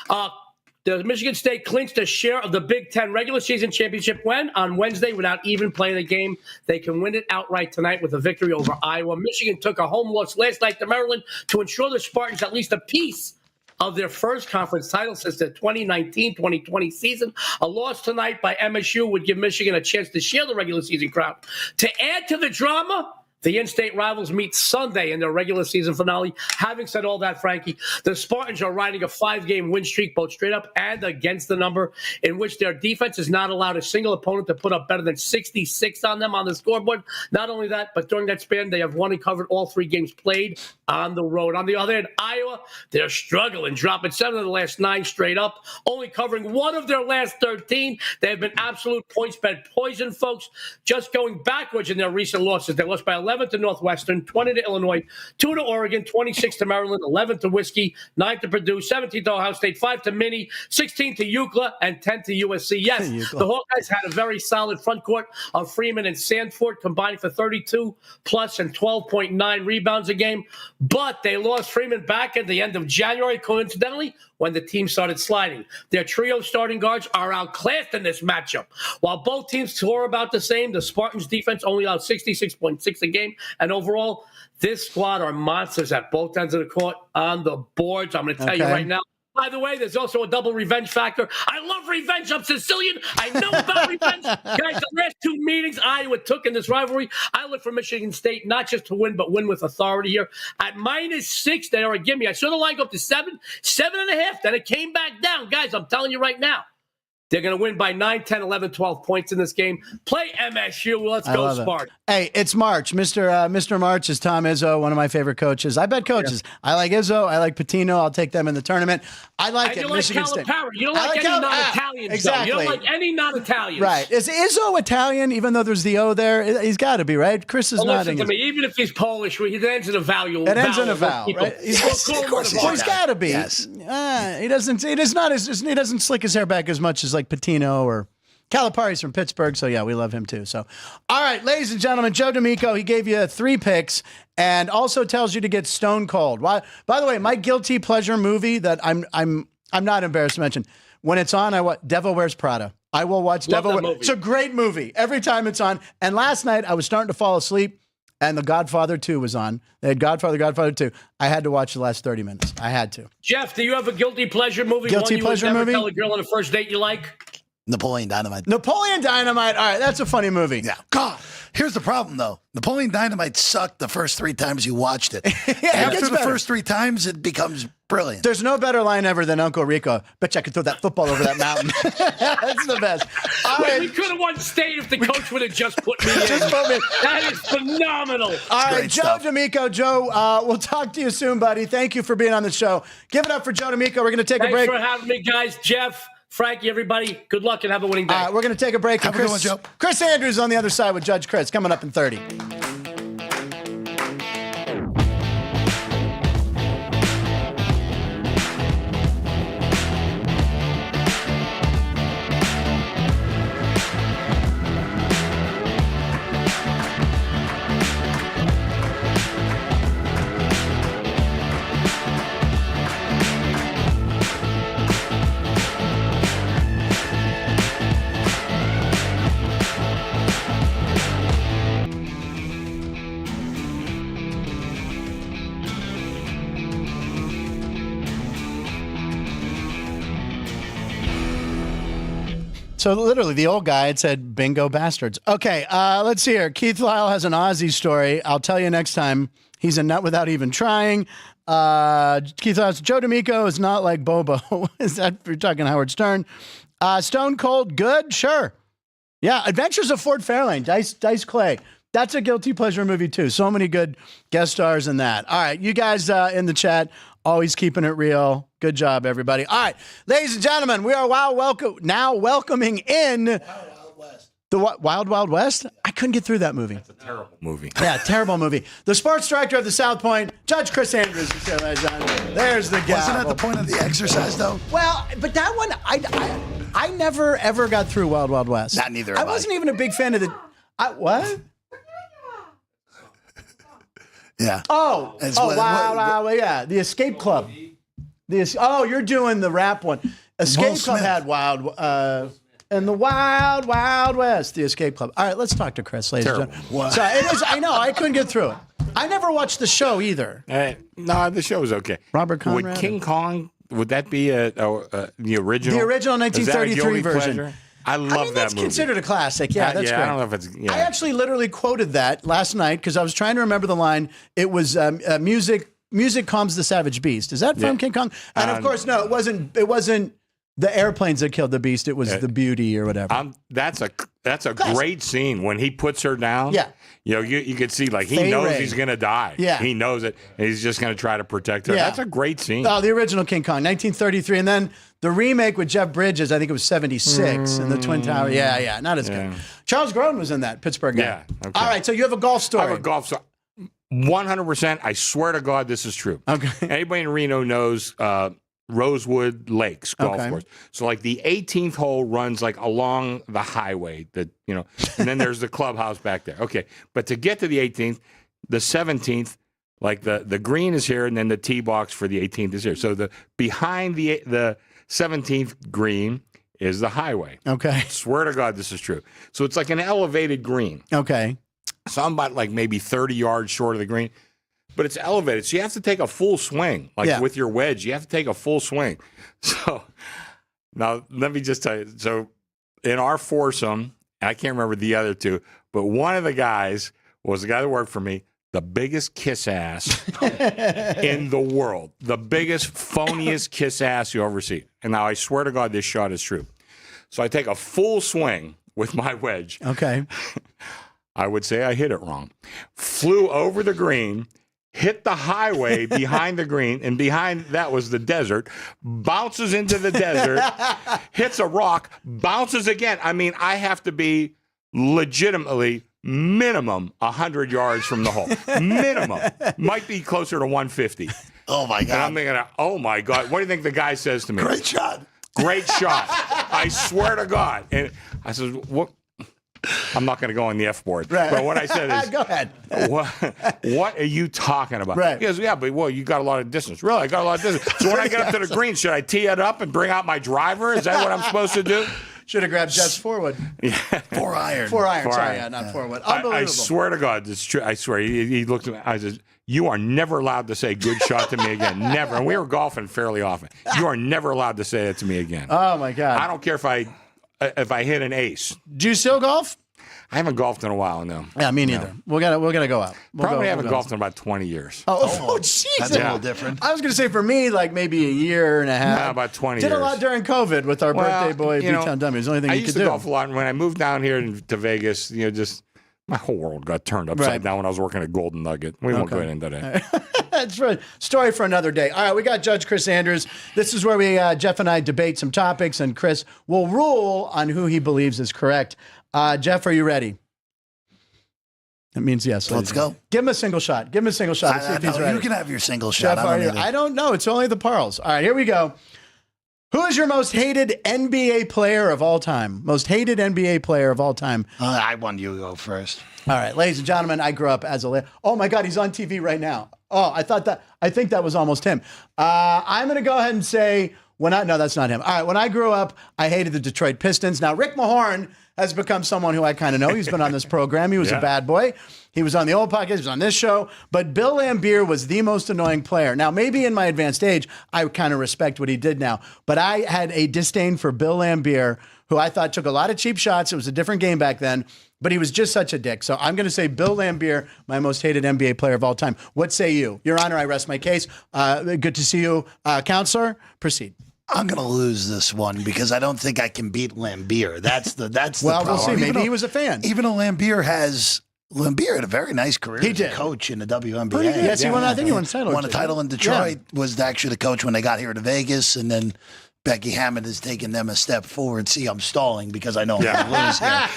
The Michigan State clinched a share of the Big Ten regular season championship when on Wednesday, without even playing a game, they can win it outright tonight with a victory over Iowa. Michigan took a home loss last night to Maryland to ensure the Spartans at least a piece of their first conference title since the 2019-2020 season. A loss tonight by MSU would give Michigan a chance to share the regular season crown. To add to the drama, the in-state rivals meet Sunday in their regular season finale. Having said all that, Frankie, the Spartans are riding a 5-game win streak, both straight up and against the number, in which their defense has not allowed a single opponent to put up better than 66 on them on the scoreboard. Not only that, but during that span, they have won and covered all 3 games played on the road. On the other hand, Iowa, they're struggling, dropping 7 of the last 9 straight up, only covering 1 of their last 13. They have been absolute points bed poison, folks, just going backwards in their recent losses. They lost by 11 to Northwestern, 20 to Illinois, 2 to Oregon, 26 to Maryland, 11 to Whiskey, 9 to Purdue, 17 to Ohio State, 5 to Minnie, 16 to UCLA, and 10 to USC. Yes, the Hawkeyes had a very solid front court of Freeman and Sanford, combining for 32 plus and 12.9 rebounds a game. But they lost Freeman back at the end of January, coincidentally, when the team started sliding. Their trio starting guards are outclassed in this matchup. While both teams score about the same, the Spartans' defense only allowed 66.6 a game. And overall, this squad are monsters at both ends of the court on the boards. I'm going to tell you right now. By the way, there's also a double revenge factor. I love revenge. I'm Sicilian. I know about revenge. Guys, the last 2 meetings Iowa took in this rivalry, I look for Michigan State not just to win, but win with authority here. At -6, they are a gimme. I saw the line go up to 7, 7.5. Then it came back down. Guys, I'm telling you right now, they're going to win by 9, 10, 11, 12 points in this game. Play MSU. Let's go, Spartans. Hey, it's March. Mr. March is Tom Izzo, one of my favorite coaches. I bet coaches. Yeah. I like Izzo. I like Patino. I'll take them in the tournament. I like it. You like Michigan State. You don't like any non-Italians. Exactly. You don't like any non-Italians. Right. Is Izzo Italian, even though there's the O there? He's got to be, right? Chris is not. Listen to me. Even if he's Polish, it ends in a vowel. It ends in a vowel, right? Yes, of course he's got to be. Yes. He doesn't slick his hair back as much as like Patino or Calipari's from Pittsburgh, so yeah, we love him too. So, all right, ladies and gentlemen, Joe D'Amico, he gave you 3 picks and also tells you to get stone cold. Why? By the way, my guilty pleasure movie that I'm not embarrassed to mention, when it's on, I watch Devil Wears Prada. I will watch Devil Wears. It's a great movie every time it's on. And last night I was starting to fall asleep, and The Godfather 2 was on. They had Godfather 2. I had to watch the last 30 minutes. I had to. Jeff, do you have a guilty pleasure movie? Guilty pleasure movie? Tell a girl on a first date you like? Napoleon Dynamite. Napoleon Dynamite. All right, that's a funny movie. Yeah. God, here's the problem, though. Napoleon Dynamite sucked the first 3 times you watched it. After the first 3 times, it becomes brilliant. There's no better line ever than Uncle Rico. Bet you I could throw that football over that mountain. That's the best. We could have won state if the coach would have just put me in. That is phenomenal. All right, Great Joe stuff. D'Amico. Joe, we'll talk to you soon, buddy. Thank you for being on the show. Give it up for Joe D'Amico. We're going to take a break. Thanks for having me, guys. Jeff, Frankie, everybody, good luck and have a winning day. We're going to take a break. Have a good one, Joe. Chris Andrews on the other side with Judge Chris coming up in 30. So literally, the old guy had said, bingo bastards. Okay, let's see here. Keith Lyle has an Aussie story. I'll tell you next time. He's a nut without even trying. Keith Lyle, Joe D'Amico is not like Bobo. Is that, you're talking Howard Stern. Stone Cold, good? Sure. Yeah, Adventures of Fort Fairlane, Dice Clay. That's a guilty pleasure movie too. So many good guest stars in that. All right, you guys in the chat, always keeping it real. Good job, everybody. All right, ladies and gentlemen, we are welcoming in the Wild Wild West. I couldn't get through that movie. That's a terrible movie. Yeah, terrible movie. The sports director of the South Point, Judge Chris Andrews. Is here, ladies and gentlemen. There's the guy. Wasn't that the point of the exercise, though? Well, but that one, I never ever got through Wild Wild West. Not neither I have I. wasn't even a big fan of the. What? Yeah. Oh, wow, yeah. The Escape Club. You're doing the rap one. Escape Club had and the Wild Wild West, the Escape Club. All right, let's talk to Chris, ladies and gentlemen. So it is. I know. I couldn't get through it. I never watched the show either. No, the show was okay. Robert Conrad. Would King Kong? Would that be the original? The original 1933 version. Pleasure? I love that that's movie. Considered a classic. Yeah, that's great. I don't know if it's. Yeah. I actually literally quoted that last night because I was trying to remember the line. It was music calms the savage beast. Is that from King Kong? And of course, no, it wasn't. It wasn't the airplanes that killed the beast. It was the beauty or whatever. That's a great scene when he puts her down. Yeah. You could see like he Fay knows Ray. he's going to die. Yeah. He knows it. And he's just going to try to protect her. Yeah. That's a great scene. Oh, the original King Kong, 1933. And then the remake with Jeff Bridges, I think it was 76, and the Twin Tower. Yeah, not as good. Charles Grodin was in that, Pittsburgh guy. Yeah. Okay. All right, so you have a golf story. I have a golf story. 100%. I swear to God, this is true. Okay. Anybody in Reno knows Rosewood Lakes golf course. So like the 18th hole runs like along the highway and then there's the clubhouse back there. Okay. But to get to the 18th, the 17th, like the green is here and then the tee box for the 18th is here. So the behind the 17th green is the highway. Okay. Swear to God, this is true. So it's like an elevated green. Okay. So I'm about like maybe 30 yards short of the green. But it's elevated, so you have to take a full swing. With your wedge, you have to take a full swing. So now let me just tell you. So in our foursome, I can't remember the other two, but one of the guys was the guy that worked for me, the biggest kiss ass in the world, the biggest, phoniest kiss ass you ever see. And now I swear to God, this shot is true. So I take a full swing with my wedge. Okay. I would say I hit it wrong. Flew over the green. Hit the highway behind the green, and behind that was the desert, bounces into the desert, hits a rock, bounces again. I mean, I have to be legitimately minimum 100 yards from the hole. Minimum. Might be closer to 150. Oh, my God. And I'm thinking, oh, my God. What do you think the guy says to me? Great shot. Great shot. I swear to God. And I said, what? I'm not going to go on the F board. Right. But what I said is, go ahead. What are you talking about? Right. He goes, yeah, but you got a lot of distance. Really? I got a lot of distance. So when I get up to the green, should I tee it up and bring out my driver? Is that what I'm supposed to do? Should have grabbed Jeff's forward. Yeah. 4 iron. 4 iron. Four Sorry, iron. yeah, not forward. Unbelievable. I swear to God, it's true. I swear. He looked at me. I said, you are never allowed to say good shot to me again. Never. And we were golfing fairly often. You are never allowed to say that to me again. Oh, my God. I don't care if I hit an ace. Do you still golf? I haven't golfed in a while, no. Yeah, me neither. No. We're gonna go out. Probably haven't golfed in about 20 years. Oh, Jesus. That's a little different. I was going to say for me, like maybe a year and a half. No, about 20 Did years. a lot during COVID with our birthday boy, B-Town Dummy. It was the only thing I you used could to do. golf a lot. And when I moved down here to Vegas, just my whole world got turned upside down when I was working at Golden Nugget. We won't go into that. That's a story for another day. All right, we got Judge Chris Andrews. This is where we, Jeff and I, debate some topics, and Chris will rule on who he believes is correct. Jeff, are you ready? That means yes. Let's go. Give him a single shot. Give him a single shot. See if he's ready. You can have your single shot. Jeff, I don't know. It's only the pearls. All right, here we go. Who is your most hated NBA player of all time? Most hated NBA player of all time. I want you to go first. All right, ladies and gentlemen, I grew up as a... Oh, my God, he's on TV right now. Oh, I think that was almost him. I'm going to go ahead and say... No, that's not him. All right, when I grew up, I hated the Detroit Pistons. Now, Rick Mahorn has become someone who I kind of know. He's been on this program. He was a bad boy. He was on the old podcast. He was on this show. But Bill Laimbeer was the most annoying player. Now, maybe in my advanced age, I kind of respect what he did now. But I had a disdain for Bill Laimbeer, who I thought took a lot of cheap shots. It was a different game back then. But he was just such a dick. So I'm going to say Bill Laimbeer, my most hated NBA player of all time. What say you? Your Honor, I rest my case. Good to see you. Counselor, proceed. I'm going to lose this one because I don't think I can beat Laimbeer. That's the well, problem. We'll see. Maybe he was a fan. Even though Laimbeer has Lambeer had a very nice career He as did. a coach in the WNBA. Pretty good. Yes, he won. I think he won a title. Won a title in Detroit. Was actually the coach when they got here to Vegas, and then Becky Hammond has taken them a step forward. See, I'm stalling because I know I'm going to lose here.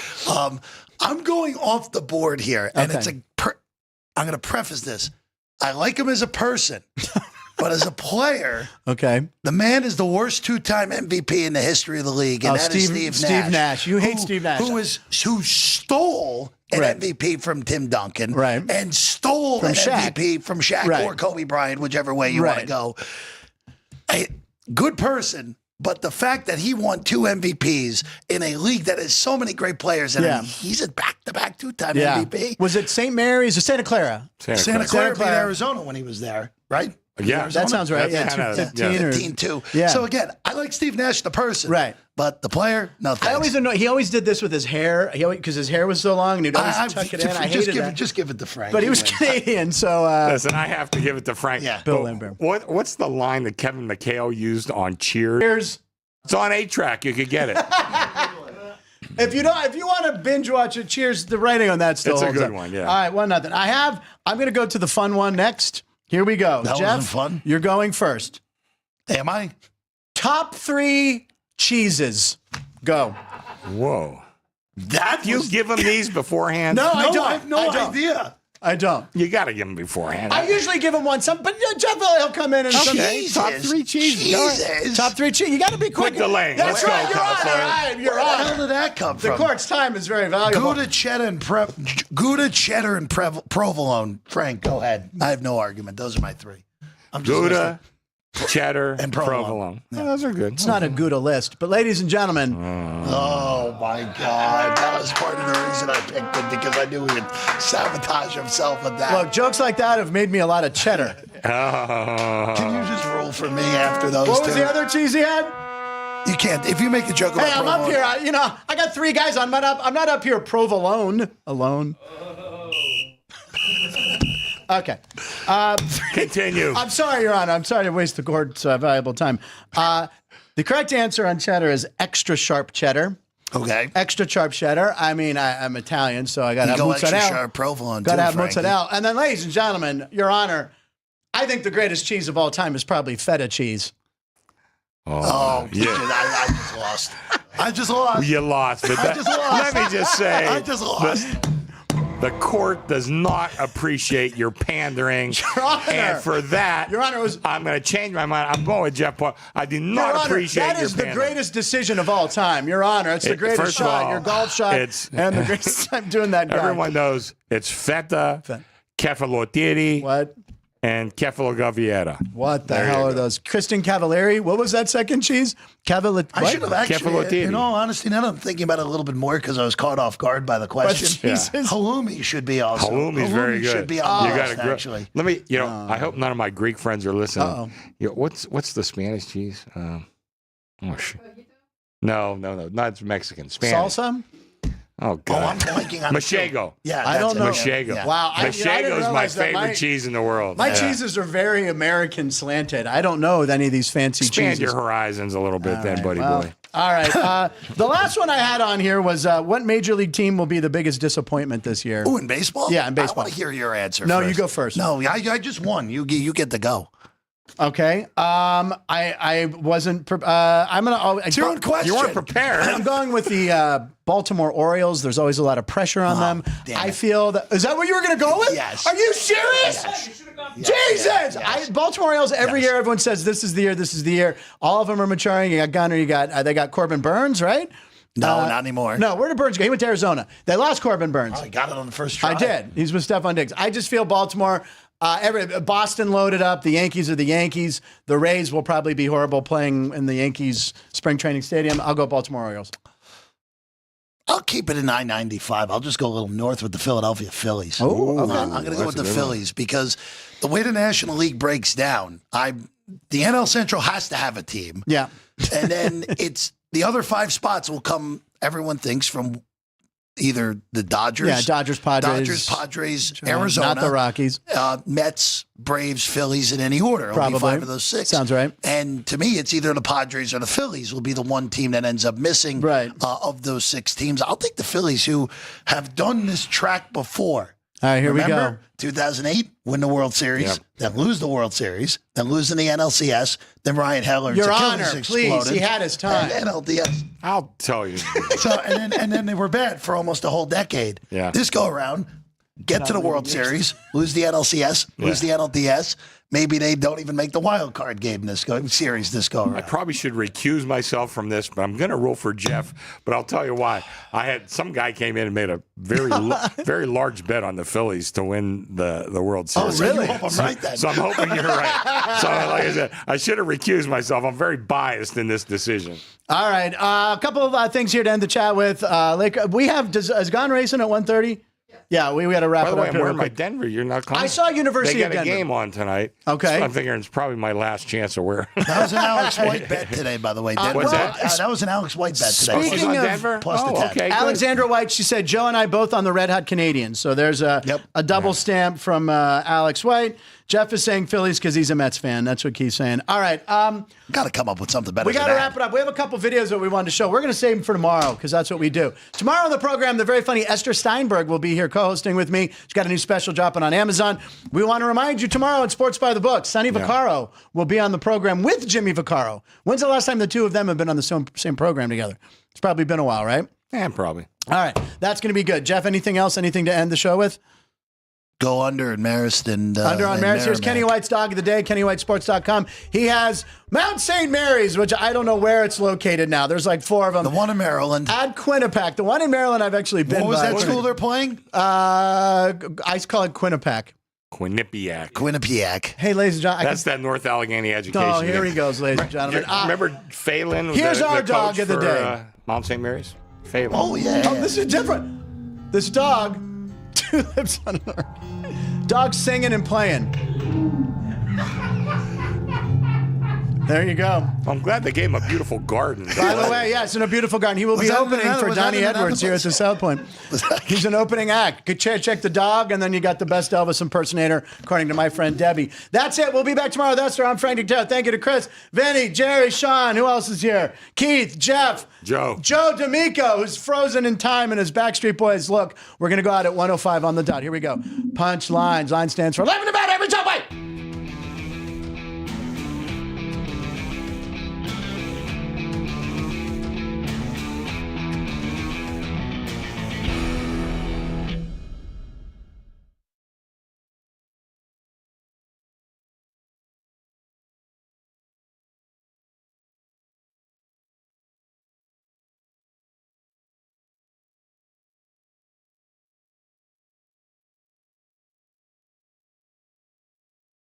I'm going off the board here, and it's I'm going to preface this. I like him as a person, but as a player, the man is the worst two-time MVP in the history of the league, and that is Steve Nash. Steve Nash. You hate Steve Nash. Who stole an MVP from Tim Duncan, and stole from an Shaq. MVP from Shaq or Kobe Bryant, whichever way you want to go. Good person, but the fact that he won 2 MVPs in a league that has so many great players, and he's a back-to-back two-time MVP. Was it St. Mary's or Santa Clara? Santa Clara beat Arizona when he was there, right? Yeah, that sounds right. That's 15 too. Yeah. So again, I like Steve Nash, the person, right? But the player, no thanks. I always know he always did this with his hair. Because his hair was so long, and he'd always tuck it in. I hated that. Just give it to Frank. But he was Canadian, so listen, I have to give it to Frank. Yeah, Bill Lindbergh. What's the line that Kevin McHale used on Cheers? It's on 8-track. You could get it. If you want to binge watch it, Cheers. The writing on that still it's holds a good up. one. Yeah. All right, 1-0. I'm going to go to the fun one next. Here we go. That Jeff, wasn't fun. You're going first. Am I? Top 3 cheeses. Go. Whoa. That you give them these beforehand? No, I don't. I have no idea. I don't. You got to give them beforehand. I usually give him one. But Jeff will come in and top 3 cheeses. Top 3 cheeses. You got to be quick. Quit delaying. That's Let's right. go, You're on. Where the hell did that come from? The court's time is very valuable. Gouda, cheddar, and provolone. Frank, go ahead. I have no argument. Those are my 3. I'm just Gouda, cheddar, and provolone. Yeah. Oh, those are good. It's not a Gouda list, but ladies and gentlemen. Oh my God. That was part of the reason I picked it, because I knew he would sabotage himself with that. Look, jokes like that have made me a lot of cheddar. Can you just roll for me after those What was two? the other cheese he had? You can't. If you make a joke about Hey, I'm up provolone. here. I got 3 guys. I'm not up here provolone alone. Okay. Continue. I'm sorry, Your Honor. I'm sorry to waste the court's valuable time. The correct answer on cheddar is extra sharp cheddar. Okay. Extra sharp cheddar. I mean, I'm Italian, so I got to have Go mozzarella. extra sharp provolone. Got to too, have Frankie. mozzarella. And then, ladies and gentlemen, Your Honor, I think the greatest cheese of all time is probably feta cheese. Oh, yeah. I just lost. I just lost. You lost. But I just lost. let me just say. I just lost. The court does not appreciate your pandering. Your Honor. And for that, Your Honor, I'm going to change my mind. I'm going with Jeff Paul. I do Your not Honor, appreciate that your is the pandering. greatest decision of all time. Your Honor, it's the greatest first of shot, all, your golf shot, and the greatest time doing that guy. Everyone knows it's feta, kefalotieri, What? and kefalogaviera. What the There hell you are go. those? Kristen Cavallari? What was that second cheese? I should have actually, Kefalotieri. in all honesty, now that I'm thinking about it a little bit more because I was caught off guard by the question. cheeses? Halloumi should be also. Halloumi's very good. should be on you the got list, to actually. Let me, I hope none of my Greek friends are listening. Uh-oh. What's the Spanish cheese? Oh, shit. No, not Mexican. Spanish. Salsa? Oh, God. I'm blanking on Machego. Yeah, I don't know. Machego. Yeah. Wow. I didn't Machego is my realize that favorite cheese in the world. My cheeses are very American slanted. I don't know any of these fancy Expand cheeses. your horizons a little bit, then, buddy Well, boy. All right. The last one I had on here was what major league team will be the biggest disappointment this year? Oh, in baseball? Yeah, in baseball. I want to hear your answer No, first. you go first. No, I just won. You get to go. Okay. I wasn't. I'm gonna. It's your own question. You weren't prepared. I'm going with the Baltimore Orioles. There's always a lot of pressure on them. damn I it. feel that. Is that what you were going to go with? Yes. Are you serious? Jesus! Baltimore Orioles. Every year, everyone says this is the year. This is the year. All of them are maturing. You got Gunner. You got they got Corbin Burns, right? No, not anymore. No, where did Burns go? He went to Arizona. They lost Corbin Burns. I got it on the first try. I did. He's with Stephon Diggs. I just feel Baltimore. Boston loaded up. The Yankees are the Yankees. The Rays will probably be horrible playing in the Yankees spring training stadium. I'll go Baltimore Orioles. I'll keep it in I-95. I'll just go a little north with the Philadelphia Phillies. Oh, okay. I'm going to go with the That's a good Phillies because the way the National League breaks down, the NL Central has to have a team. Yeah. And then it's the other 5 spots will come, everyone thinks, from either the Dodgers. Yeah, Dodgers, Padres, Arizona. Not the Rockies. Mets, Braves, Phillies in any order. Probably. Only 5 of those 6. Sounds right. And to me, it's either the Padres or the Phillies will be the one team that ends up missing of those 6 teams. I'll take the Phillies, who have done this track before. All right, here we go. 2008, win the World Series, then lose the World Series, then lose in the NLCS, then Ryan Heller's Your Achilles Honor, exploded, please, he had his time. And NLDS. I'll tell you. So and then they were bad for almost a whole decade. Yeah. This go around, get to the World Series, lose the NLCS, lose the NLDS. Maybe they don't even make the wild card game series this go around. I probably should recuse myself from this, but I'm going to rule for Jeff. But I'll tell you why. I had some guy came in and made a very large bet on the Phillies to win the World Series. Oh, really? You hope I'm right then. So I'm hoping you're right. So like I said, I should have recused myself. I'm very biased in this decision. All right, a couple of things here to end the chat with. We have is Gone Racing at 1:30? Yeah, we got to wrap it up. By the way, I'm here wearing real my quick. Denver. You're not coming. I saw University they of got Denver. a game on tonight. Okay. So I'm figuring it's probably my last chance of wearing. That was an Alex White bet today, by the way. What's that? That was an Alex White bet today. Speaking on of Denver? plus the 10. Okay. good. Alexandra White, she said, Joe and I both on the Red Hot Canadians. So there's a double stamp from Alex White. Jeff is saying Phillies because he's a Mets fan. That's what Keith's saying. All right. Got to come up with something better. We got to wrap it up. We have a couple videos that we wanted to show. We're going to save them for tomorrow because that's what we do. Tomorrow on the program, the very funny Esther Steinberg will be here co-hosting with me. She's got a new special dropping on Amazon. We want to remind you tomorrow at Sports by the Book, Sonny Vaccaro will be on the program with Jimmy Vaccaro. When's the last time the two of them have been on the same program together? It's probably been a while, right? Yeah, probably. All right. That's going to be good. Jeff, anything else? Anything to end the show with? Go under in Marist and Under on Marist. Here's Merrimack. Kenny White's Dog of the Day, KennyWhiteSports.com. He has Mount St. Mary's, which I don't know where it's located now. There's like 4 of them. The one in Maryland. At Quinnipiac. The one in Maryland I've actually been What was by. that school they're playing? I call it Quinnipiac. Quinnipiac. Hey, ladies and gentlemen. That's that North Allegheny education. Oh, here he goes, ladies and gentlemen. Remember Phelan? Here's the our dog coach of the for, day. Mount St. Mary's? Phelan. Oh, yeah. Oh, this is different. This dog, 2 lips on her. Dog singing and playing. There you go. I'm glad they gave him a beautiful garden. By the way, yes, in a beautiful garden. He will be opening for Donnie Edwards here at the South Point. He's an opening act. Good check the dog, and then you got the best Elvis impersonator, according to my friend Debbie. That's it. We'll be back tomorrow. That's her. I'm Frank Nicotero. Thank you to Chris, Vinny, Jerry, Sean. Who else is here? Keith, Jeff. Joe D'Amico, who's frozen in time in his Backstreet Boys look. We're going to go out at 1:05 on the dot. Here we go. Punchlines. Line stands for 11 to bat.